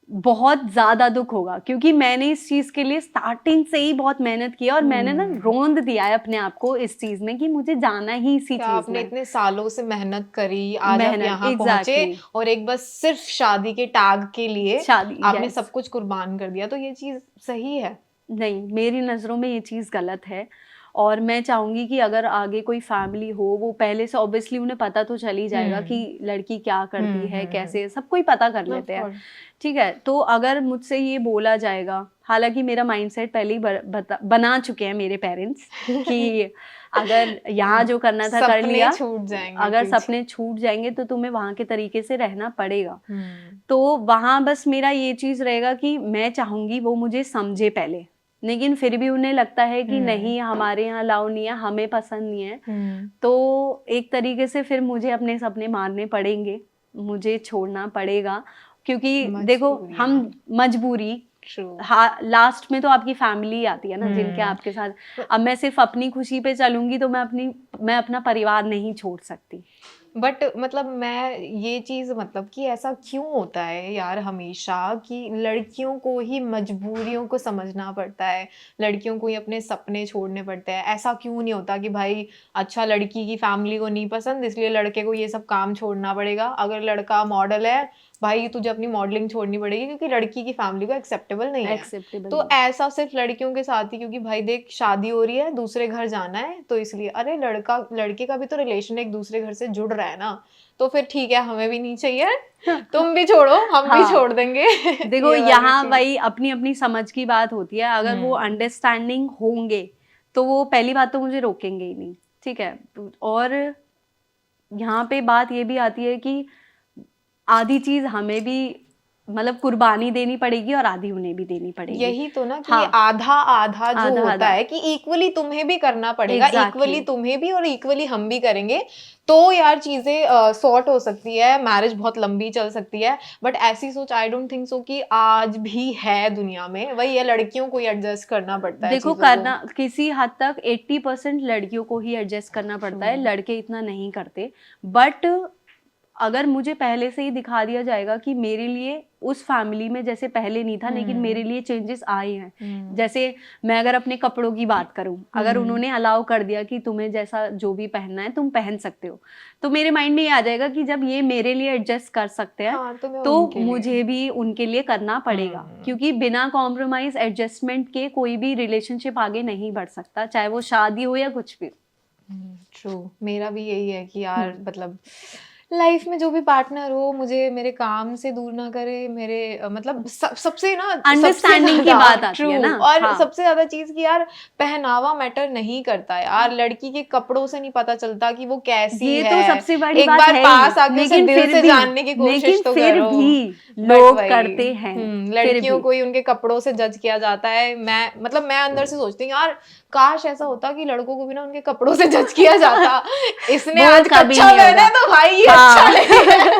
बहुत ज्यादा दुख होगा, क्योंकि मैंने इस चीज के लिए स्टार्टिंग से ही बहुत मेहनत की है और मैंने ना रोंद दिया है अपने आप को इस चीज में कि मुझे जाना ही इसी क्या चीज आपने में। इतने सालों से मेहनत करी, आज आप मेहनत, यहाँ पहुंचे एग्जैक्टली, और एक बस सिर्फ शादी के टैग के लिए शादी, आपने यस। सब कुछ कुर्बान कर दिया, तो ये चीज सही है? नहीं, मेरी नज़रों में ये चीज़ गलत है। और मैं चाहूंगी कि अगर आगे कोई फैमिली हो, वो पहले से ऑब्वियसली उन्हें पता तो चल ही जाएगा कि लड़की क्या करती है, कैसे, सब कोई पता कर ऑफ लेते हैं, कोर्स। ठीक है। तो अगर मुझसे ये बोला जाएगा, हालांकि मेरा माइंडसेट पहले ही बना चुके हैं मेरे पेरेंट्स कि अगर यहाँ जो करना था कर सपने लिया, छूट जाएंगे अगर पीछे। सपने छूट जाएंगे तो तुम्हें वहाँ के तरीके से रहना पड़ेगा। तो वहाँ बस मेरा ये चीज़ रहेगा कि मैं चाहूंगी वो मुझे समझे पहले, लेकिन फिर भी उन्हें लगता है कि नहीं हमारे यहाँ अलाउ नहीं है, हमें पसंद नहीं है, तो एक तरीके से फिर मुझे अपने सपने मारने पड़ेंगे, मुझे छोड़ना पड़ेगा। क्योंकि देखो मजबूरियाँ। हम मजबूरी, ट्रू। हाँ, लास्ट में तो आपकी फैमिली आती है ना जिनके आपके साथ। अब मैं सिर्फ अपनी खुशी पे चलूंगी तो मैं अपना परिवार नहीं छोड़ सकती। बट मतलब मैं ये चीज, मतलब कि ऐसा क्यों होता है यार हमेशा कि लड़कियों को ही मजबूरियों को समझना पड़ता है, लड़कियों को ही अपने सपने छोड़ने पड़ते हैं? ऐसा क्यों नहीं होता कि भाई अच्छा लड़की की फैमिली को नहीं पसंद इसलिए लड़के को ये सब काम छोड़ना पड़ेगा, अगर लड़का मॉडल है भाई तुझे अपनी मॉडलिंग छोड़नी पड़ेगी क्योंकि लड़की की फैमिली को एक्सेप्टेबल नहीं है। एक्सेप्टेबल तो ऐसा सिर्फ लड़कियों के साथ ही, क्योंकि भाई देख शादी हो रही है दूसरे घर जाना है तो इसलिए, अरे लड़का लड़के का भी तो रिलेशन एक दूसरे घर से जुड़ रहा है ना, तो फिर ठीक है हमें भी नहीं चाहिए, तुम भी छोड़ो हम भी हाँ, छोड़ देंगे। देखो ये वाली यहाँ चीज। वही अपनी अपनी समझ की बात होती है। अगर वो अंडरस्टैंडिंग होंगे तो वो पहली बात तो मुझे रोकेंगे ही नहीं, ठीक है। और यहाँ पे बात ये भी आती है कि आधी चीज हमें भी मतलब कुर्बानी देनी पड़ेगी और आधी उन्हें भी देनी पड़ेगी। यही तो ना कि हाँ, आधा आधा जो आधा होता आधा, है कि इक्वली तुम्हें भी करना पड़ेगा, एग्जैक्टली। इक्वली तुम्हें भी और इक्वली हम भी करेंगे, तो यार चीजें सॉर्ट हो सकती है, मैरिज बहुत लंबी चल सकती है। बट ऐसी सोच आई डोंट थिंक सो कि आज भी है दुनिया में, वही है लड़कियों को ही एडजस्ट करना पड़ता है देखो चीजों करना को। किसी हद तक 80% लड़कियों को ही एडजस्ट करना पड़ता है, लड़के इतना नहीं करते। बट अगर मुझे पहले से ही दिखा दिया जाएगा कि मेरे लिए उस फैमिली में जैसे पहले नहीं था लेकिन मेरे लिए चेंजेस आए हैं, जैसे मैं अगर अपने कपड़ों की बात करूं, अगर उन्होंने अलाउ कर दिया कि तुम्हें जैसा जो भी पहनना है तुम पहन सकते हो, तो मेरे माइंड में ये आ जाएगा कि जब ये मेरे लिए एडजस्ट कर सकते हैं हाँ, तो मुझे भी उनके लिए करना पड़ेगा, क्योंकि बिना कॉम्प्रोमाइज एडजस्टमेंट के कोई भी रिलेशनशिप आगे नहीं बढ़ सकता, चाहे वो शादी हो या कुछ भी। ट्रू, मेरा भी यही है कि यार मतलब लाइफ में जो भी पार्टनर हो मुझे मेरे काम से दूर ना करे, मेरे मतलब सबसे ना अंडरस्टैंडिंग की बात आती है ना। और हाँ। सबसे ज्यादा चीज कि यार पहनावा मैटर नहीं करता यार, लड़की के कपड़ों से नहीं पता चलता कि वो कैसी ये है। तो सबसे बड़ी एक बात बार है पास ही, आके उसे लेकिन दिल फिर से भी जानने की कोशिश लेकिन तो फिर करो। भी But लोग वही, करते हैं, फिर लड़कियों भी को ही उनके कपड़ों से जज किया जाता है। मैं अंदर से सोचती हूँ यार काश ऐसा होता कि लड़कों को भी ना उनके कपड़ों से जज किया जाता। इसने वो आज कभी कच्चा नहीं पहना है होगा। तो भाई ये हाँ। अच्छा नहीं।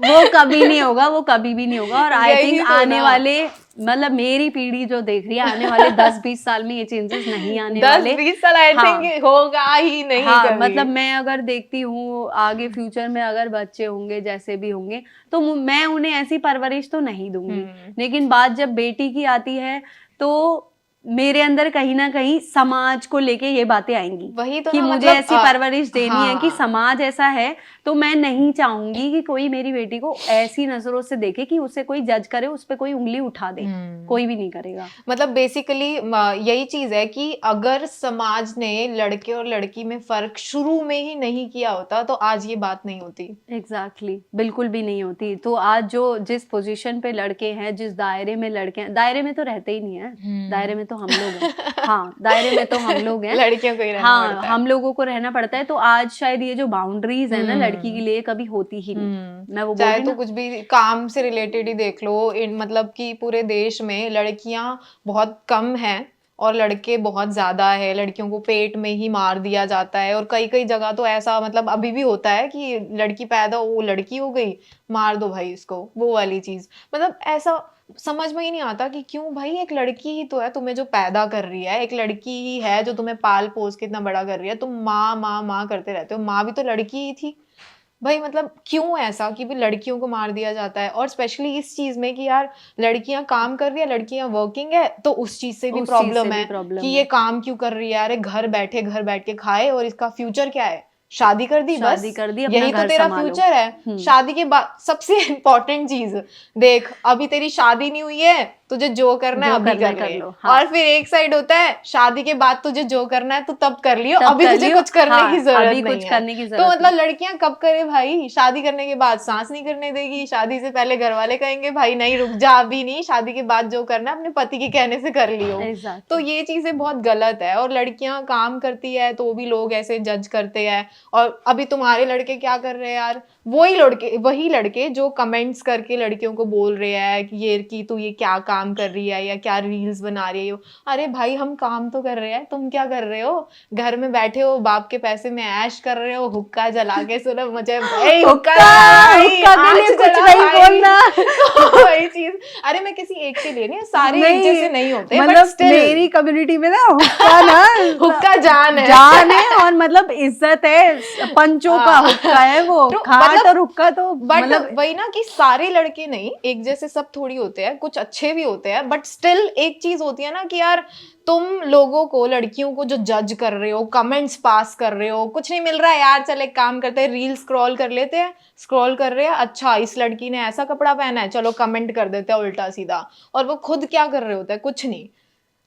वो कभी नहीं होगा, वो कभी भी नहीं होगा। और आई यही थिंक तो आने ना। वाले मतलब मेरी पीढ़ी जो देख रही है, आने वाले 10-20 साल में ये चेंजेस नहीं आने वाले। 10-20 साल आई हाँ, थिंक होगा ही नहीं हाँ, कभी। मतलब मैं अगर देखती हूँ आगे फ्यूचर में अगर बच्चे होंगे जैसे भी होंगे तो मैं उन्हें ऐसी परवरिश तो नहीं दूंगी, लेकिन बात जब बेटी की आती है तो मेरे अंदर कहीं ना कहीं समाज को लेके ये बातें आएंगी वही तो कि ना, मुझे मतलब ऐसी परवरिश देनी है कि हाँ। समाज ऐसा है, तो मैं नहीं चाहूंगी कि कोई मेरी बेटी को ऐसी नजरों से देखे कि उसे कोई जज करे, उस पर कोई उंगली उठा दे। कोई भी नहीं करेगा। मतलब बेसिकली यही चीज है कि अगर समाज ने लड़के और लड़की में फर्क शुरू में ही नहीं किया होता तो आज ये बात नहीं होती। एग्जैक्टली, बिल्कुल भी नहीं होती। तो आज जो जिस पोजीशन पे लड़के हैं, जिस दायरे में लड़के हैं, दायरे में तो रहते ही नहीं है, दायरे में तो हम लोग हैं। हाँ, दायरे में तो हम लोग हैं, लड़कियों को ही रहना हाँ, पड़ता है। हम लोगों को रहना पड़ता है। तो आज शायद ये जो बाउंड्रीज है ना लड़की के लिए कभी होती ही नहीं। मैं वो बोल चाहे रही तो ना, कुछ भी काम से रिलेटेड ही देख लो, मतलब कि पूरे देश में लड़कियां बहुत कम हैं और लड़के बहुत ज्यादा है। लड़कियों को पेट में ही मार दिया जाता है और कई कई जगह तो ऐसा मतलब अभी भी होता है कि लड़की पैदा वो लड़की हो गई, मार दो भाई इसको, वो वाली चीज। मतलब ऐसा समझ में ही नहीं आता कि क्यों भाई, एक लड़की ही तो है तुम्हें जो पैदा कर रही है, एक लड़की ही है जो तुम्हें पाल पोस के इतना बड़ा कर रही है, तुम माँ माँ माँ करते रहते हो, माँ भी तो लड़की ही थी भाई। मतलब क्यों ऐसा कि भी लड़कियों को मार दिया जाता है, और स्पेशली इस चीज में कि यार लड़कियां काम कर रही है, लड़कियां वर्किंग है, तो उस चीज से भी उस चीज से प्रॉब्लम भी है प्रॉब्लम कि है। ये काम क्यों कर रही है। अरे घर बैठ के खाए, और इसका फ्यूचर क्या है? शादी कर दी, बस शादी कर दी, अपना यही तो घर तेरा संभालो। फ्यूचर है। शादी के बाद सबसे इम्पोर्टेंट चीज देख, अभी तेरी शादी नहीं हुई है, तुझे जो करना है जो अभी करना है कर कर ले। लो। हाँ, और फिर एक साइड होता है शादी के बाद तुझे जो करना है तो तब कर लियो, तब अभी कर तुझे लियो। कुछ करने हाँ, की जरूरत अभी नहीं कुछ है। करने की तो जरूरत मतलब लड़कियां कब करे भाई? शादी करने के बाद सांस नहीं करने देगी, शादी से पहले घर वाले कहेंगे भाई नहीं रुक जा अभी नहीं, शादी के बाद जो करना है अपने पति के कहने से कर लियो। नहीं। तो एग्जैक्टली। ये चीजें बहुत गलत है। और लड़कियां काम करती है तो भी लोग ऐसे जज करते हैं। और अभी तुम्हारे लड़के क्या कर रहे हैं यार? वही लड़के जो कमेंट्स करके लड़कियों को बोल रहे हैं कि ये कि तू ये क्या काम कर रही है या क्या रील्स बना रही है। अरे भाई हम काम तो कर रहे हैं, तुम क्या कर रहे हो? घर में बैठे हो, बाप के पैसे में ऐश कर रहे हो, हुक्का जला के। सुनो मुझे भाई हुक्का हुक्का के लिए कुछ नहीं बोलना। तो वही चीज। अरे मैं किसी एक के लिए नहीं, सारे एक जैसे नहीं होते, मतलब but still, मेरी कम्युनिटी में ना हुक्का ना हुक्का जान है। जान है, और मतलब इज्जत है, पंचों का हुक्का है वो। तो खाट मतलब और हुक्का तो बट मतलब वही ना कि सारे लड़के नहीं एक जैसे सब थोड़ी होते हैं, कुछ अच्छे भी होते हैं, बट स्टिल एक चीज होती है ना कि यार तुम लोगों को, लड़कियों को जो जज कर रहे हो, कमेंट्स पास कर रहे हो, कुछ नहीं मिल रहा है यार, चल एक काम करते हैं, रील स्क्रॉल कर लेते हैं, स्क्रॉल कर रहे हैं, अच्छा इस लड़की ने ऐसा कपड़ा पहना है, चलो कमेंट कर देते हैं उल्टा सीधा। और वो खुद क्या कर रहे होते हैं? कुछ नहीं।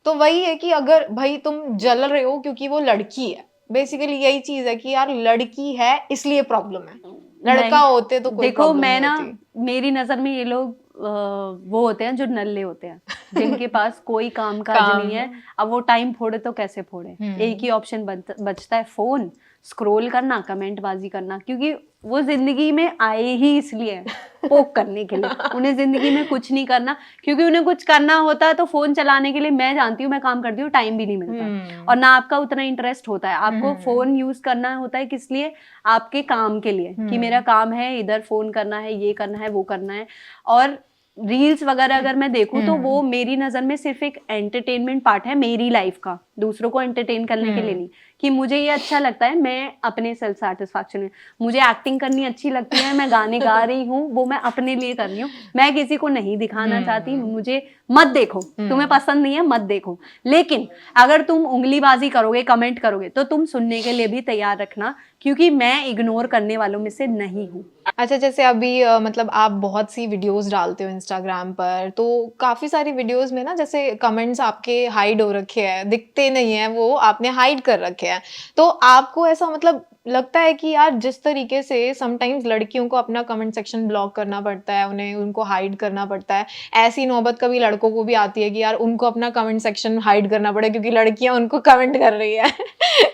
तो वही है कि अगर भाई तुम जल रहे हो क्योंकि वो लड़की है, बेसिकली यही चीज है कि यार लड़की है इसलिए प्रॉब्लम है, लड़का नहीं, होते तो कोई देखो प्रॉब्लम मैं नहीं ना, होती। मेरी नजर में ये लोग वो होते हैं जो नल्ले होते हैं, जिनके पास कोई काम काज नहीं है। अब वो टाइम फोड़े तो कैसे फोड़े? एक ही ऑप्शन बचता है, फोन स्क्रॉल करना, कमेंट बाजी करना, क्योंकि वो जिंदगी में आए ही इसलिए पोक करने के लिए। उन्हें जिंदगी में कुछ नहीं करना, क्योंकि उन्हें कुछ करना होता है तो फोन चलाने के लिए, मैं जानती हूँ, मैं काम करती हूँ, टाइम भी नहीं मिलता और ना आपका उतना इंटरेस्ट होता है। आपको फोन यूज करना होता है किस लिए? आपके काम के लिए, कि मेरा काम है इधर फोन करना है, ये करना है, वो करना है। और रील्स वगैरह अगर मैं देखूं तो वो हम्म। मेरी नज़र में सिर्फ एक एंटरटेनमेंट पार्ट है मेरी लाइफ का, दूसरों को एंटरटेन करने के लिए नहीं, कि मुझे ये अच्छा लगता है, मैं अपने सेल्फ सेटिस्फैक्शन में, मुझे एक्टिंग करनी अच्छी लगती है, मैं गाने गा रही हूँ, वो मैं अपने लिए कर रही हूँ, मैं किसी को नहीं दिखाना चाहती, मुझे मत देखो, तुम्हें पसंद नहीं है मत देखो। लेकिन अगर तुम उंगलीबाजी करोगे, कमेंट करोगे, तो तुम सुनने के लिए भी तैयार रखना, क्योंकि मैं इग्नोर करने वालों में से नहीं हूँ। अच्छा, जैसे अभी मतलब आप बहुत सी वीडियोस डालते हो इंस्टाग्राम पर, तो काफ़ी सारी वीडियोस में ना जैसे कमेंट्स आपके हाइड हो रखे हैं, दिखते नहीं हैं, वो आपने हाइड कर रखे हैं। तो आपको ऐसा मतलब लगता है कि यार जिस तरीके से समटाइम्स लड़कियों को अपना कमेंट सेक्शन ब्लॉक करना पड़ता है, उन्हें उनको हाइड करना पड़ता है, ऐसी नौबत कभी लड़कों को भी आती है कि यार उनको अपना कमेंट सेक्शन हाइड करना पड़े क्योंकि लड़कियां उनको कमेंट कर रही है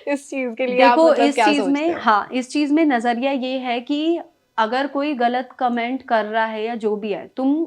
इस चीज़ के लिए आप देखो मतलब इस क्या चीज सोचते में, हो? हाँ, इस चीज में नजरिया ये है कि अगर कोई गलत कमेंट कर रहा है या जो भी है, तुम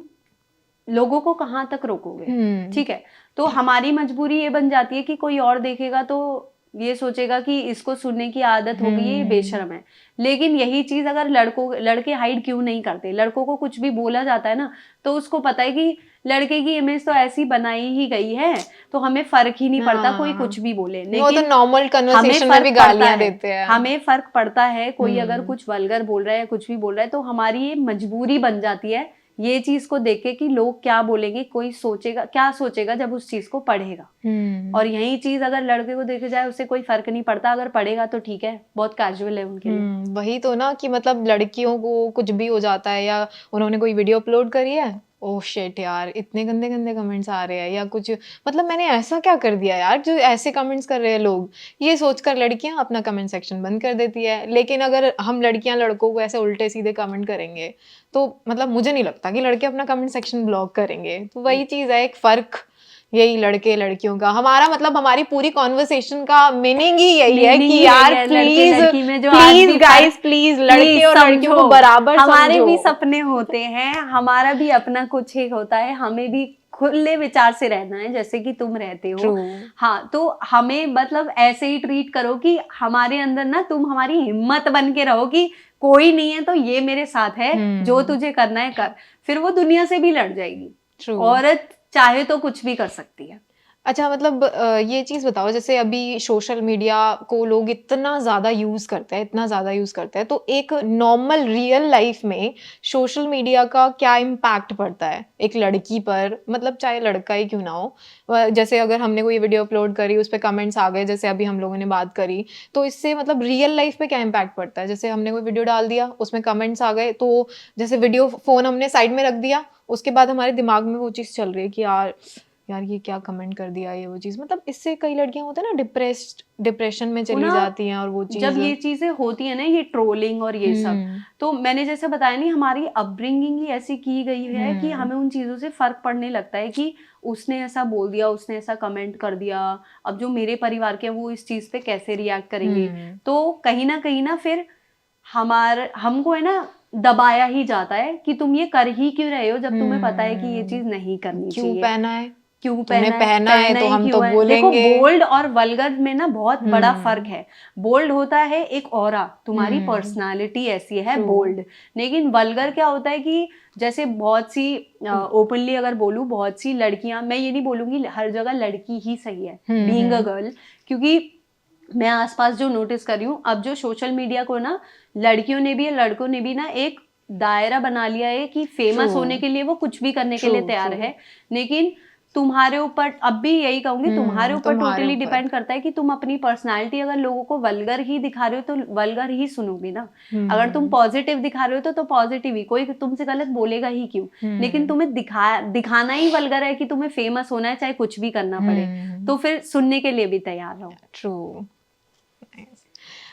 लोगों को कहाँ तक रोकोगे? हुँ। ठीक है, तो हमारी मजबूरी ये बन जाती है कि कोई और देखेगा तो ये सोचेगा कि इसको सुनने की आदत हो गई है, ये हुँ। बेशर्म है। लेकिन यही चीज अगर लड़के हाइड क्यों नहीं करते, लड़कों को कुछ भी बोला जाता है ना, तो उसको पता है कि लड़के की इमेज तो ऐसी बनाई ही गई है, तो हमें फर्क ही नहीं पड़ता कोई हाँ, कुछ भी बोले। वो तो लेकिन नॉर्मल हमें कन्वर्सेशन में भी फर्क पड़ता गालियाँ है, देते हैं। हमें फर्क पड़ता है, कोई अगर हुँ। कुछ वल्गर बोल रहा है या कुछ भी बोल रहा है, तो हमारी ये मजबूरी बन जाती है ये चीज को देख के कि लोग क्या बोलेंगे, कोई सोचेगा क्या सोचेगा जब उस चीज को पढ़ेगा। हुँ। और यही चीज अगर लड़के को देखे जाए उससे कोई फर्क नहीं पड़ता, अगर पढ़ेगा तो ठीक है, बहुत कैजुअल है उनके लिए। वही तो ना कि मतलब लड़कियों को कुछ भी हो जाता है या उन्होंने कोई वीडियो अपलोड करी है, ओह शिट यार इतने गंदे-गंदे कमेंट्स आ रहे हैं या कुछ मतलब मैंने ऐसा क्या कर दिया यार जो ऐसे कमेंट्स कर रहे हैं लोग। ये सोचकर लड़कियां अपना कमेंट सेक्शन बंद कर देती है। लेकिन अगर हम लड़कियां लड़कों को ऐसे उल्टे-सीधे कमेंट करेंगे, तो मतलब मुझे नहीं लगता कि लड़के अपना कमेंट सेक्शन ब्लॉक करेंगे। तो वही चीज़ है एक फ़र्क यही लड़के लड़कियों का हमारा मतलब हमारी पूरी कॉन्वर्सेशन का मीनिंग ही यही है मीनिंग कि ही यही यार है, लड़के प्लीज लड़की में जो आज प्लीज भी गाइस फर्क, प्लीज लड़के प्लीज और लड़कियों समझो, को बराबर हमारे समझो। भी सपने होते हैं, हमारा भी अपना कुछ एक होता है, हमें भी खुले विचार से रहना है जैसे कि तुम रहते ट्रू। हो। हाँ, तो हमें मतलब ऐसे ही ट्रीट करो कि हमारे अंदर ना तुम हमारी हिम्मत बन के रहो कि कोई नहीं है तो ये मेरे साथ है, जो तुझे करना है कर। फिर वो दुनिया से भी लड़ जाएगी। ट्रू। औरत चाहे तो कुछ भी कर सकती है। अच्छा मतलब ये चीज़ बताओ जैसे अभी सोशल मीडिया को लोग इतना ज़्यादा यूज़ करते हैं इतना ज़्यादा यूज़ करते हैं तो एक नॉर्मल रियल लाइफ में सोशल मीडिया का क्या इम्पैक्ट पड़ता है एक लड़की पर मतलब चाहे लड़का ही क्यों ना हो जैसे अगर हमने कोई वीडियो अपलोड करी उस पर कमेंट्स आ गए जैसे अभी हम लोगों ने बात करी तो इससे मतलब रियल लाइफ में क्या इम्पैक्ट पड़ता है जैसे हमने कोई वीडियो डाल दिया उसमें कमेंट्स आ गए तो जैसे वीडियो फ़ोन हमने साइड में रख दिया उसके बाद हमारे दिमाग में वो चीज़ चल रही है कि यार यार ये क्या कमेंट कर दिया ये वो चीज़ मतलब इससे कई लड़कियां होती है ना डिप्रेशन में चली ना, जाती हैं और वो जब चीज़ ये चीजें होती है ना, ये ट्रोलिंग और ये सब, हम्म तो मैंने जैसे बताया नहीं, हमारी अपब्रिंगिंग ही ऐसी की गई है कि हम्म हमें उन चीजों से फर्क पड़ने लगता है कि उसने ऐसा बोल दिया, उसने ऐसा कमेंट कर दिया, अब जो मेरे परिवार के हैं वो इस चीज पे कैसे रिएक्ट करेंगे। हम्म तो कहीं ना फिर हमको है ना दबाया ही जाता है कि तुम ये कर ही क्यों रहे हो जब तुम्हें पता है कि ये चीज नहीं करनी क्यों चाहिए। पहना है क्यों तुमने पहना है पहना तो ही हम तो क्यों है? देखो, बोलेंगे बोल्ड और वल्गर में ना बहुत बड़ा फर्क हम्म है। बोल्ड होता है एक ऑरा, तुम्हारी हम्म पर्सनालिटी ऐसी है ट्रू बोल्ड। लेकिन वल्गर क्या होता है कि जैसे बहुत सी, ओपनली अगर बोलूं, बहुत सी लड़कियां, मैं ये नहीं बोलूंगी हर जगह लड़की ही सही है बीइंग अ हम्म गर्ल, क्योंकि मैं आसपास जो नोटिस कर रही हूँ, अब जो सोशल मीडिया को ना लड़कियों ने भी लड़कों ने भी ना एक दायरा बना लिया है कि ट्रू फेमस होने के लिए वो कुछ भी करने के ट्रू लिए तैयार ट्रू है। लेकिन तुम्हारे ऊपर, अब भी यही कहूंगी, तुम्हारे ऊपर तुम्हारे टोटली ऊपर डिपेंड करता है कि तुम अपनी पर्सनालिटी, अगर लोगों को वल्गर ही दिखा रहे हो तो वल्गर ही सुनोगे ना। अगर तुम हम्म पॉजिटिव दिखा रहे हो तो पॉजिटिव ही, कोई तुमसे गलत बोलेगा ही क्यों। लेकिन तुम्हें दिखाना ही वल्गर है कि तुम्हें फेमस होना है, चाहे कुछ भी करना पड़े, तो फिर सुनने के लिए भी तैयार रहो। ट्रू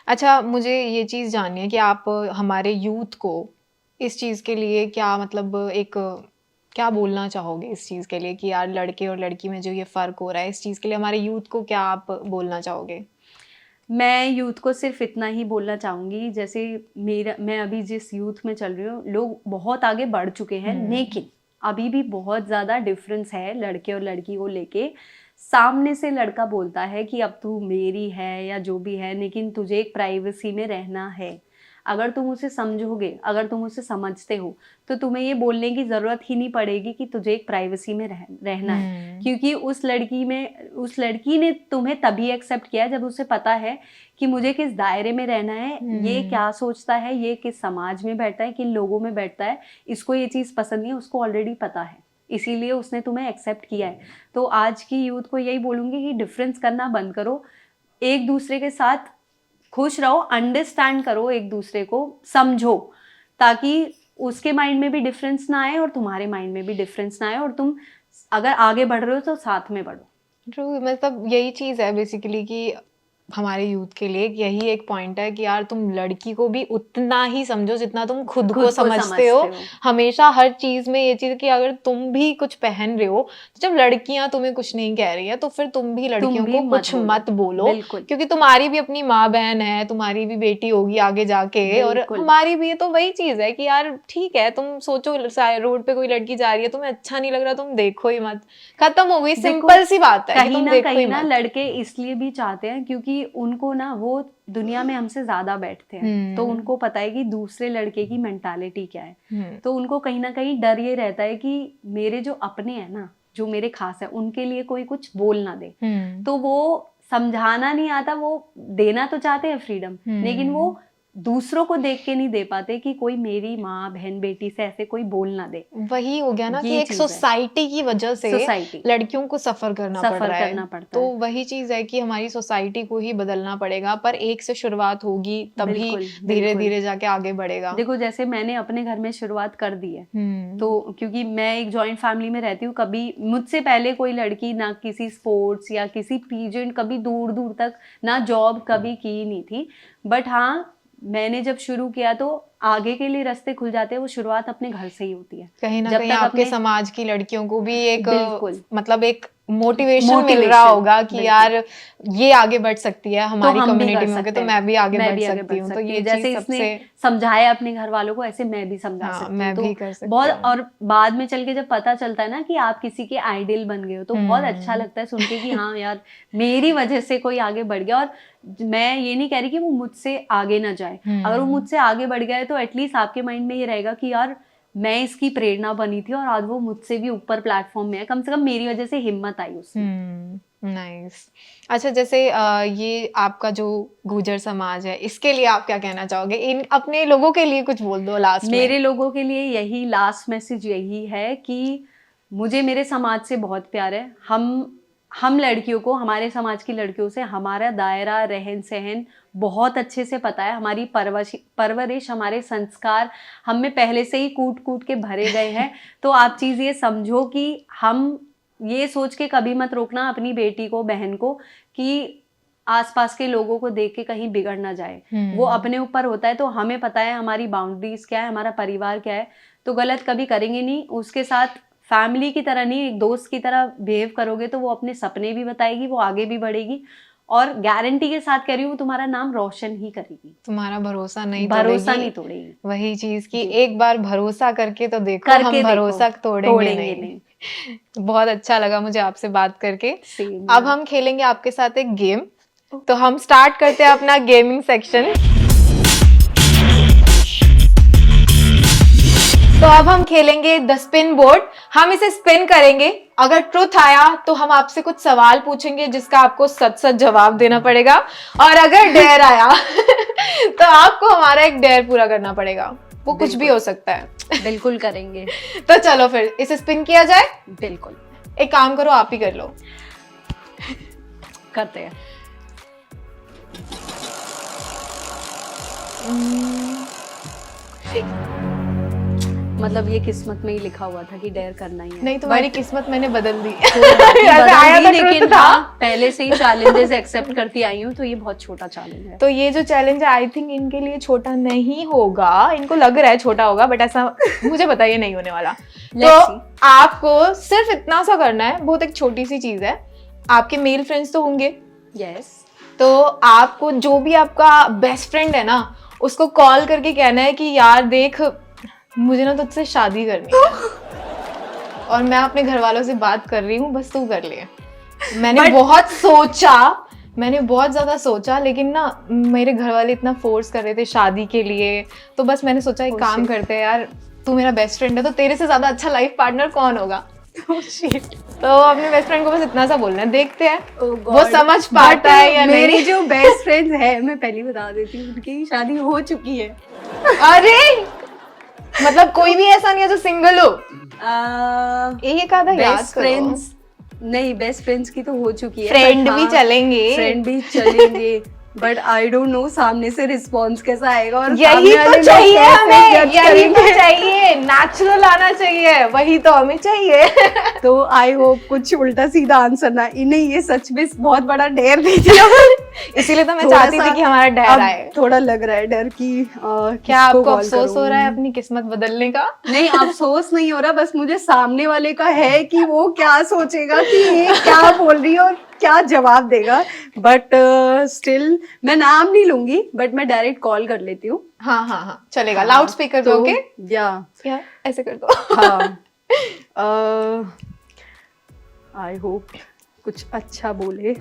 अच्छा मुझे ये चीज़ जाननी है कि आप हमारे यूथ को इस चीज़ के लिए क्या मतलब एक क्या बोलना चाहोगे इस चीज़ के लिए कि यार लड़के और लड़की में जो ये फ़र्क हो रहा है इस चीज़ के लिए हमारे यूथ को क्या आप बोलना चाहोगे? मैं यूथ को सिर्फ इतना ही बोलना चाहूँगी, जैसे मैं अभी जिस यूथ में चल रही हूँ, लोग बहुत आगे बढ़ चुके हैं, लेकिन अभी भी बहुत ज़्यादा डिफरेंस है लड़के और लड़की को लेके। सामने से लड़का बोलता है कि अब तू मेरी है या जो भी है, लेकिन तुझे एक प्राइवेसी में रहना है। अगर तुम उसे समझोगे, अगर तुम उसे समझते हो, तो तुम्हें ये बोलने की जरूरत ही नहीं पड़ेगी कि तुझे एक प्राइवेसी में रहना है, क्योंकि उस लड़की ने तुम्हें तभी एक्सेप्ट किया जब उसे पता है कि मुझे किस दायरे में रहना है, ये क्या सोचता है, ये किस समाज में बैठता है, किन लोगों में बैठता है, इसको ये चीज़ पसंद नहीं है, उसको ऑलरेडी पता है, इसीलिए उसने तुम्हें एक्सेप्ट किया है। तो आज की यूथ को यही बोलूँगी कि डिफरेंस करना बंद करो, एक दूसरे के साथ खुश रहो, अंडरस्टैंड करो, एक दूसरे को समझो, ताकि उसके माइंड में भी डिफरेंस ना आए और तुम्हारे माइंड में भी डिफरेंस ना आए, और तुम अगर आगे बढ़ रहे हो तो साथ में बढ़ो। ट्रू, मतलब यही चीज़ है बेसिकली कि हमारे यूथ के लिए यही एक पॉइंट है कि यार तुम लड़की को भी उतना ही समझो जितना तुम खुद को समझते हो। हमेशा हर चीज में ये चीज कि अगर तुम भी कुछ पहन रहे हो, तो जब लड़कियां तुम्हें कुछ नहीं कह रही है तो फिर तुम भी लड़कियों को कुछ मत बोलो, क्योंकि तुम्हारी भी अपनी माँ बहन है, तुम्हारी भी बेटी होगी आगे जाके, और हमारी भी। तो वही चीज है कि यार ठीक है, तुम सोचो रोड पे कोई लड़की जा रही है, तुम्हें अच्छा नहीं लग रहा, तुम देखो ही मत, खत्म हो गई, सिंपल सी बात है। कहीं ना लड़के इसलिए भी चाहते हैं क्योंकि उनको ना वो दुनिया में हमसे ज्यादा बैठते हैं, तो उनको पता है कि दूसरे लड़के की मेंटालिटी क्या है, तो उनको कहीं ना कहीं डर ये रहता है कि मेरे जो अपने हैं ना, जो मेरे खास है, उनके लिए कोई कुछ बोल ना दे। तो वो समझाना नहीं आता, वो देना तो चाहते हैं फ्रीडम, लेकिन वो दूसरों को देख के नहीं दे पाते कि कोई मेरी माँ बहन बेटी से ऐसे कोई बोल ना दे। वही हो गया ना कि एक सोसाइटी की वजह से लड़कियों को सफर करना पड़ रहा है। तो वही चीज है कि हमारी सोसाइटी को ही बदलना पड़ेगा, पर एक से शुरुआत होगी तभी धीरे धीरे जाके आगे बढ़ेगा। देखो जैसे मैंने अपने घर में शुरुआत कर दी है, तो क्योंकि मैं एक जॉइंट फैमिली में रहती हूँ, कभी मुझसे पहले कोई लड़की ना किसी स्पोर्ट्स या किसी पीजेंट, कभी दूर दूर तक ना जॉब कभी की नहीं थी, बट हाँ मैंने जब शुरू किया तो आगे के लिए रास्ते खुल जाते हैं। वो शुरुआत अपने घर से ही होती है। कहीं ना कहीं आपके समाज की लड़कियों को भी एक मतलब एक मोटिवेशन मिल रहा होगा कि यार ये आगे बढ़ सकती है हमारी कम्युनिटी में होके, तो मैं भी आगे बढ़ सकती हूँ। तो ये जैसे इसने समझाया अपने घर वालों को, ऐसे मैं भी समझा सकती हूँ, मैं भी कर सकती हूँ बहुत। और बाद में चल के जब पता चलता है ना कि आप किसी के आइडियल बन गए हो, तो बहुत अच्छा लगता है सुन के कि हाँ यार मेरी वजह से कोई आगे बढ़ गया। और मैं ये नहीं कह रही कि वो मुझसे आगे ना जाए, अगर वो मुझसे आगे बढ़ गया है तो एटलीस्ट आपके माइंड में ये रहेगा कि यार मैं इसकी प्रेरणा बनी थी और आज वो मुझसे भी ऊपर प्लेटफॉर्म में है, कम से कम मेरी वजह से हिम्मत आई उसमें। नाइस। अच्छा, जैसे ये आपका जो गुर्जर समाज है, इसके लिए आप क्या कहना चाहोगे? इन अपने लोगों के लिए कुछ बोल दो लास्ट में। मेरे लोगों के लिए यही लास्ट मैसेज यही है कि मुझे मेरे समाज से बहुत प्यार है। हम लड़कियों को, हमारे समाज की लड़कियों से हमारा दायरा, रहन सहन बहुत अच्छे से पता है। हमारी परवरिश, हमारे संस्कार हम में पहले से ही कूट कूट के भरे गए हैं। तो आप चीज़ ये समझो कि हम ये सोच के कभी मत रोकना अपनी बेटी को, बहन को, कि आसपास के लोगों को देख के कहीं बिगड़ ना जाए। वो अपने ऊपर होता है, तो हमें पता है हमारी बाउंड्रीज क्या है, हमारा परिवार क्या है, तो गलत कभी करेंगे नहीं। उसके साथ फैमिली की तरह नहीं, एक दोस्त की तरह बिहेव करोगे तो वो अपने सपने भी बताएगी, वो आगे भी बढ़ेगी, और गारंटी के साथ कह रही हूँ तुम्हारा नाम रोशन ही करेगी। तुम्हारा भरोसा नहीं तोड़ेगी। वही चीज कि एक बार भरोसा करके तो देखो, हम भरोसा तोड़ेंगे नहीं। बहुत अच्छा लगा मुझे आपसे बात करके। अब हम खेलेंगे आपके साथ एक गेम, तो हम स्टार्ट करते हैं अपना गेमिंग सेक्शन। तो अब हम खेलेंगे द स्पिन बोर्ड। हम इसे स्पिन करेंगे, अगर ट्रुथ आया तो हम आपसे कुछ सवाल पूछेंगे जिसका आपको सच सच जवाब देना पड़ेगा, और अगर डेयर आया तो आपको हमारा एक डेयर पूरा करना पड़ेगा। वो कुछ भी हो सकता है। बिल्कुल करेंगे। तो चलो फिर इसे स्पिन किया जाए। बिल्कुल। एक काम करो, आप ही कर लो। करते हैं। मतलब ये किस्मत में ही लिखा हुआ था कि डेयर करना ही है। नहीं, तुम्हारी किस्मत मैंने बदल दी। लेकिन हाँ, पहले से ही चैलेंजेस एक्सेप्ट करती आई हूँ, तो ये बहुत छोटा चैलेंज है। तो ये जो चैलेंज है आई थिंक इनके लिए छोटा नहीं होगा, इनको लग रहा है छोटा होगा, बट ऐसा मुझे पता ये नहीं होने वाला। तो आपको सिर्फ इतना सा करना है, बहुत एक छोटी सी चीज है। आपके मेल फ्रेंड्स तो होंगे? यस। तो आपको जो भी आपका बेस्ट फ्रेंड है ना, उसको कॉल करके कहना है कि यार देख, मुझे ना तुझसे शादी करनी है और मैं अपने घर वालों से बात कर रही हूँ, बस तू कर ले। मैंने बहुत सोचा, मैंने बहुत ज़्यादा सोचा, लेकिन ना मेरे घर वाले इतना फोर्स कर रहे थे शादी के लिए, तो बस मैंने सोचा एक Oh काम shit. करते हैं यार, तू मेरा बेस्ट फ्रेंड है तो तेरे से ज़्यादा अच्छा लाइफ पार्टनर कौन होगा। Oh shit. तो अपने बेस्ट फ्रेंड को बस इतना सा बोलना है, देखते हैं Oh वो God. समझ पाता है या मेरी नहीं। जो बेस्ट फ्रेंड्स है, मैं पहले बता देती हूँ, उनकी शादी हो चुकी है। अरे मतलब कोई भी ऐसा नहीं है जो सिंगल हो। ये कहा था याद बेस्ट करो। फ्रेंड्स नहीं, बेस्ट फ्रेंड्स की तो हो चुकी है, फ्रेंड but भी हाँ, चलेंगे। फ्रेंड भी चलेंगे, बट आई डोंट नो सामने से रिस्पॉन्स कैसा आएगा, और यही सामने तो वाले लोग चाहिए कैसे हमें, judge यही तो करेंगे। चाहिए, नेचुरल आना चाहिए, वही तो हमें चाहिए। तो आई होप कुछ उल्टा सीधा आंसर ना, नहीं ये सच में बहुत बड़ा डेयर दे दिया। इसीलिए तो मैं थोड़ा चाहती सा थी कि हमारा डर अब आए। थोड़ा लग रहा है डर कि क्या आपको अफसोस हो रहा है अपनी किस्मत बदलने का? नहीं, अफसोस नहीं हो रहा, बस मुझे सामने वाले का है कि वो क्या सोचेगा कि ये क्या बोल रही है और क्या जवाब देगा, बट स्टिल मैं नाम नहीं लूंगी, बट मैं डायरेक्ट कॉल कर लेती हूँ। हाँ हाँ हाँ चलेगा, लाउड स्पीकर पे। ओके या ऐसे कर दो। हाँ, आई होप कुछ अच्छा बोले,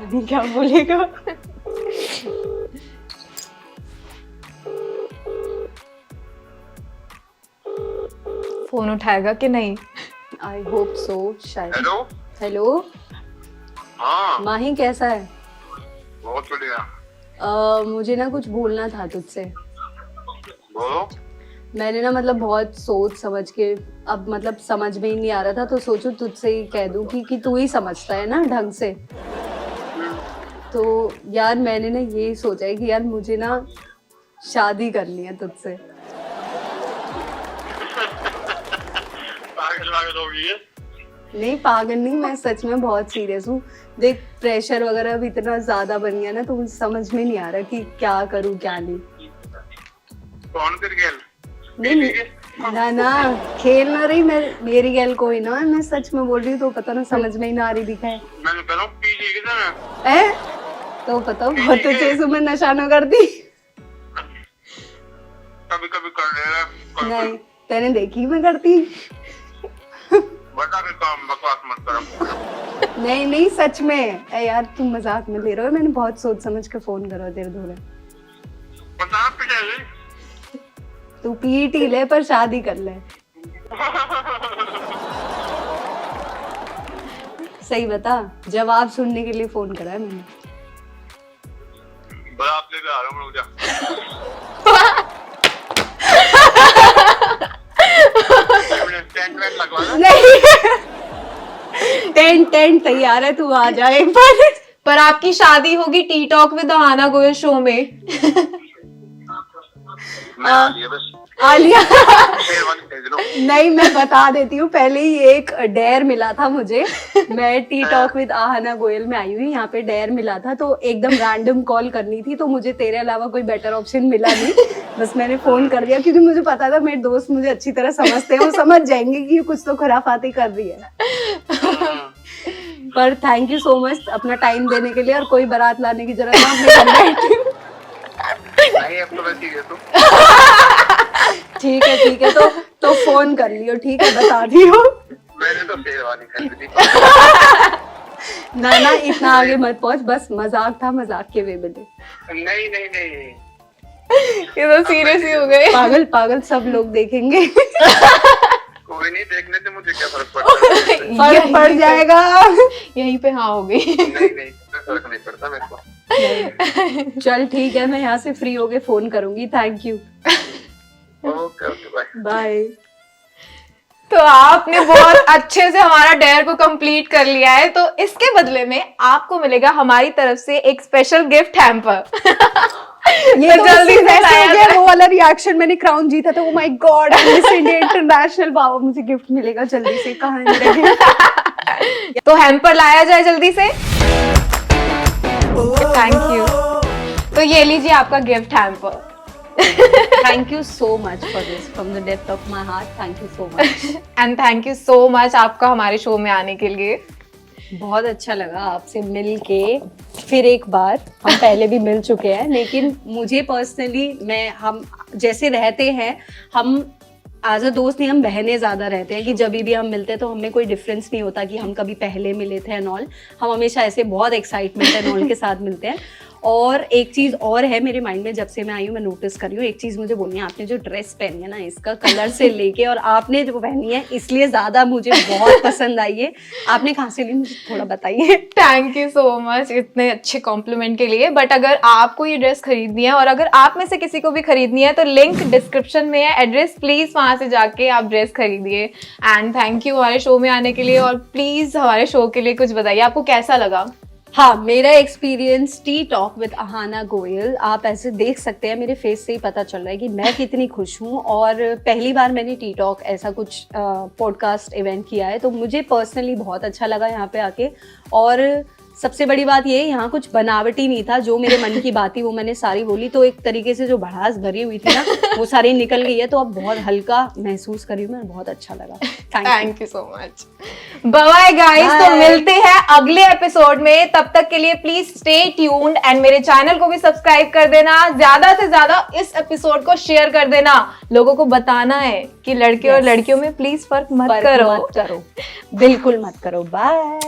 नहीं क्या बोलेगा। फोन उठाएगा कि नहीं? आई होप सो, शायद। हेलो। हेलो हाँ माही, कैसा है? बहुत बढ़िया। मुझे ना कुछ बोलना था तुझसे। बोलो। मैंने ना मतलब बहुत सोच समझ के, अब मतलब समझ में ही नहीं आ रहा था, तो सोचू तुझसे ही कह दूं कि तू ही समझता है ना ढंग से। तो यार मैंने ना ये सोचा है कि यार मुझे ना शादी करनी है तुझसे। पागल पागल हो गई है। नहीं पागल नहीं, मैं सच में बहुत सीरियस हूँ। देख प्रेशर वगैरह अब इतना ज्यादा बन गया ना, तो मुझे समझ में नहीं आ रहा कि क्या करूँ क्या नहीं। कौन तेरी गेल? नहीं ना ना, खेल ना रही मैं, मेरी गैल कोई ना है, मैं सच में बोल रही हूँ, तो पता ना समझ में ही ना आ रही दिखा है। मैंने कहा पीजी किधर है? तो पता बहुत तेज में नशा न कर दी। कभी कभी कर ले रहा है। नहीं तेने देखी मैं करती। बता के काम बकवास मत करो। नहीं नहीं सच में, ए यार तुम मजाक में ले रहे हो, मैंने बहुत सोच समझ के फोन करा तेरे धोरे। बता पे जाए। तू पीट ही ले पर शादी कर ले। सही बता, जवाब सुनने के लिए फोन करा है मैंने। बारात लेके आ रहा हूँ, रुक जा। टेंट वेंट लगवा लो। नहीं टेंट तैयार है, तू आ जा एक बार। पर आपकी शादी होगी T talk with Aahana Goyal show में। मैं आ लिया बस। आलिया शेरवानी भेज लो। नहीं मैं बता देती हूँ, पहले ही एक डेयर मिला था मुझे। मैं T talk with Aahana Goyal में आई हुई, यहाँ पे डेयर मिला था, तो एकदम रैंडम कॉल करनी थी, तो मुझे तेरे अलावा कोई बेटर ऑप्शन मिला नहीं, बस मैंने फोन कर दिया, क्योंकि मुझे पता था मेरे दोस्त मुझे अच्छी तरह समझते हैं, वो समझ जाएंगे कि ये कुछ तो खुराफाती कर रही है। पर थैंक यू सो मच अपना टाइम देने के लिए, और कोई बारात लाने की जरूरत नहीं, मैं घर बैठी हूँ। नहीं अब तो वैसे ही है तू। ठीक है तो फोन कर लियो, ठीक है बता दियो। मैंने तो शेरवानी खरीदी थी। ना ना इतना आगे मत पहुंच, बस मजाक था, मजाक के वे में ले। नहीं नहीं नहीं। ये तो सीरियस ही हो गए। पागल सब लोग देखेंगे। कोई नहीं, देखने से मुझे क्या फर्क पड़ता है? फर्क पड़ जाएगा। यहीं पे हाँ हो गई। नहीं नहीं फर्क नहीं पड़ता मेरे को। चल ठीक है, मैं यहाँ से फ्री होके फोन करूंगी। Thank you, okay okay bye. Bye. तो आपने बहुत अच्छे से हमारा डेयर को कंप्लीट कर लिया है, तो इसके बदले में आपको मिलेगा हमारी तरफ से एक स्पेशल गिफ्ट हैम्पर। ये तो जल्दी जल्दी से से लाया हो गया, वो वाला रिएक्शन, मैंने क्राउन जीता था, oh my God miss India international, wow मुझे गिफ्ट मिलेगा जल्दी से, कहाँ है मेरा गिफ्ट? तो हैम्पर लाया जाए जल्दी से। Thank you. तो ये लीजिए आपका gift hamper. Thank you so much for this from the depth of my heart, thank you so much. And thank you so much आपका हमारे शो में आने के लिए। बहुत अच्छा लगा आपसे मिल के फिर एक बार, हम पहले भी मिल चुके हैं, लेकिन मुझे पर्सनली हम जैसे रहते हैं, हम एज अ दोस्त नहीं, हम बहनें ज़्यादा रहते हैं कि जब भी हम मिलते हैं तो हमें कोई डिफरेंस नहीं होता कि हम कभी पहले मिले थे एंड ऑल। हम हमेशा ऐसे बहुत एक्साइटमेंट एंड ऑल के साथ मिलते हैं। और एक चीज़ और है मेरे माइंड में, जब से मैं आई हूँ मैं नोटिस कर रही हूँ, एक चीज़ मुझे बोलनी है, आपने जो ड्रेस पहनी है ना, इसका कलर से लेके और आपने जो पहनी है इसलिए ज़्यादा मुझे बहुत पसंद आई है। आपने कहाँ से ली मुझे थोड़ा बताइए। थैंक यू सो मच इतने अच्छे कॉम्प्लीमेंट के लिए। बट अगर आपको ये ड्रेस खरीदनी है और अगर आप में से किसी को भी खरीदनी है तो लिंक डिस्क्रिप्शन में है, एड्रेस प्लीज वहां से जाके आप ड्रेस खरीदिए। एंड थैंक यू हमारे शो में आने के लिए, और प्लीज हमारे शो के लिए कुछ बताइए, आपको कैसा लगा? हाँ, मेरा experience T talk with Ahana Goyal, आप ऐसे देख सकते हैं मेरे फेस से ही पता चल रहा है कि मैं कितनी खुश हूँ। और पहली बार मैंने टी टॉक ऐसा कुछ पॉडकास्ट इवेंट किया है, तो मुझे पर्सनली बहुत अच्छा लगा यहाँ पे आके। और सबसे बड़ी बात ये, यहाँ कुछ बनावटी नहीं था, जो मेरे मन की बात थी वो मैंने सारी बोली, तो एक तरीके से जो भड़ास भरी हुई थी ना वो सारी निकल गई है, तो अब बहुत हल्का महसूस कर रही हूँ मैं, बहुत अच्छा लगा। Thank you so much. Bye guys, तो मिलते हैं अगले एपिसोड में, तब तक के लिए प्लीज स्टे ट्यून्ड एंड मेरे चैनल को भी सब्सक्राइब कर देना, ज्यादा से ज्यादा इस एपिसोड को शेयर कर देना, लोगों को बताना है कि लड़के और लड़कियों में प्लीज फर्क मत करो, बिल्कुल मत करो। बाय।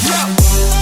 Yeah.